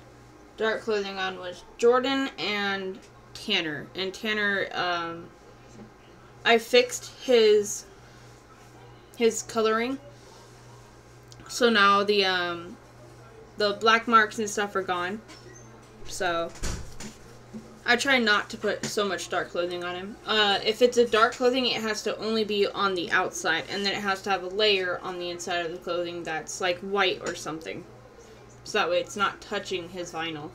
dark clothing on was Jordan and Tanner. And Tanner, I fixed his coloring. So now the black marks and stuff are gone. So I try not to put so much dark clothing on him. If it's a dark clothing, it has to only be on the outside, and then it has to have a layer on the inside of the clothing that's like white or something. So that way it's not touching his vinyl.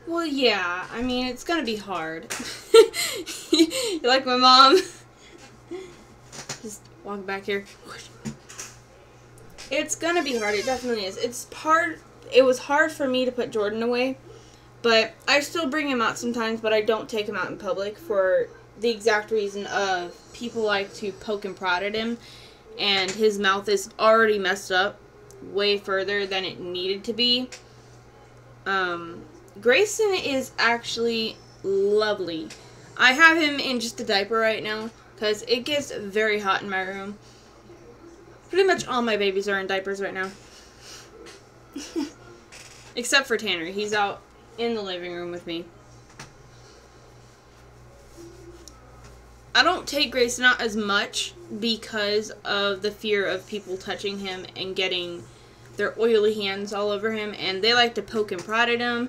Well, yeah, I mean, it's gonna be hard. You're like my mom. Just walk back here. It's gonna be hard, it definitely is. It was hard for me to put Jordan away, but I still bring him out sometimes, but I don't take him out in public for the exact reason of people like to poke and prod at him, and his mouth is already messed up way further than it needed to be. Grayson is actually lovely. I have him in just a diaper right now because it gets very hot in my room. Pretty much all my babies are in diapers right now. Except for Tanner. He's out in the living room with me. I don't take Grayson out as much because of the fear of people touching him and getting their oily hands all over him, and they like to poke and prod at him.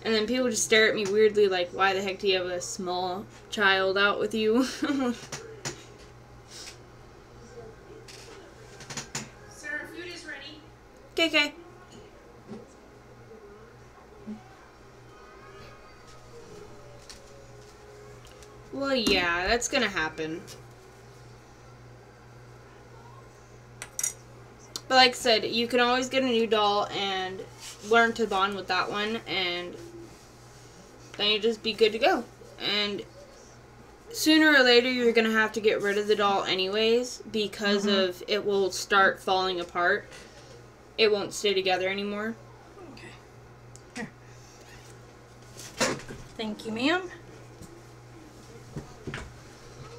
And then people just stare at me weirdly like, why the heck do you have a small child out with you? Sarah, food is ready. Okay. Well, yeah, that's gonna happen. But like I said, you can always get a new doll and learn to bond with that one, and then you just be good to go. And sooner or later, you're going to have to get rid of the doll anyways, because of it will start falling apart. It won't stay together anymore. Okay. Here. Thank you, ma'am.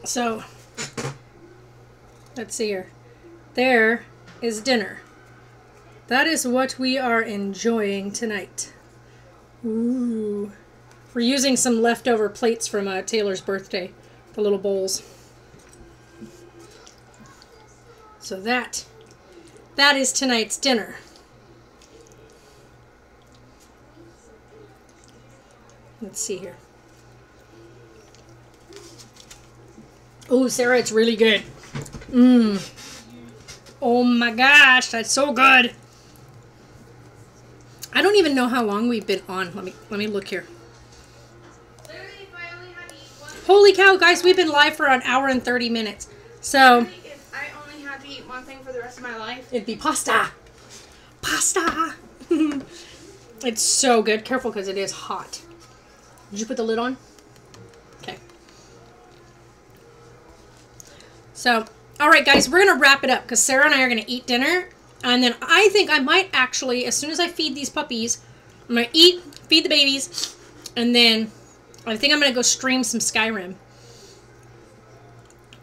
So, let's see here. There is dinner. That is what we are enjoying tonight. Ooh. We're using some leftover plates from Taylor's birthday. The little bowls. So that is tonight's dinner. Let's see here. Oh, Sarah, it's really good. Mmm. Oh my gosh, that's so good. I don't even know how long we've been on. Let me look here. Literally, if I only had to eat one. Holy cow, guys, we've been live for an hour and 30 minutes. So, Literally, if I only had to eat one thing for the rest of my life. it'd be pasta. Pasta. It's so good. Careful because it is hot. Did you put the lid on? Okay. So, all right, guys, we're going to wrap it up because Sarah and I are going to eat dinner. And then I think I might actually, as soon as I feed these puppies, I'm going to eat, feed the babies, and then I think I'm going to go stream some Skyrim.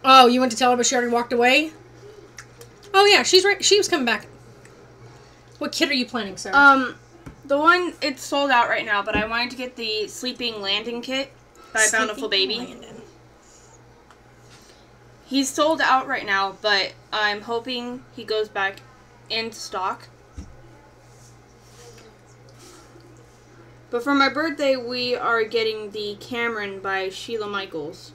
Oh, you went to tell her but she already walked away? Oh, yeah, she's right. She was coming back. What kit are you planning, Sarah? The one, it's sold out right now, but I wanted to get the Sleeping Landing kit by Bountiful Baby. Landon. He's sold out right now, but I'm hoping he goes back into stock. But for my birthday, we are getting the Cameron by Sheila Michaels.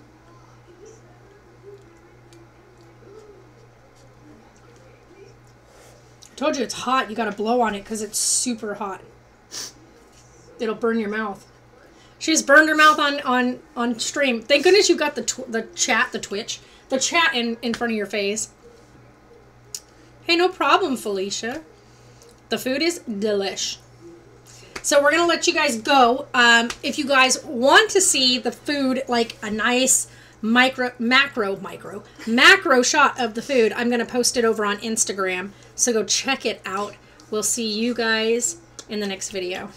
I told you it's hot. You got to blow on it because it's super hot. It'll burn your mouth. She just burned her mouth on stream. Thank goodness you got the chat in front of your face. Hey, no problem, Felicia. The food is delish. So we're going to let you guys go. If you guys want to see the food, like a nice macro shot of the food, I'm going to post it over on Instagram. So go check it out. We'll see you guys in the next video.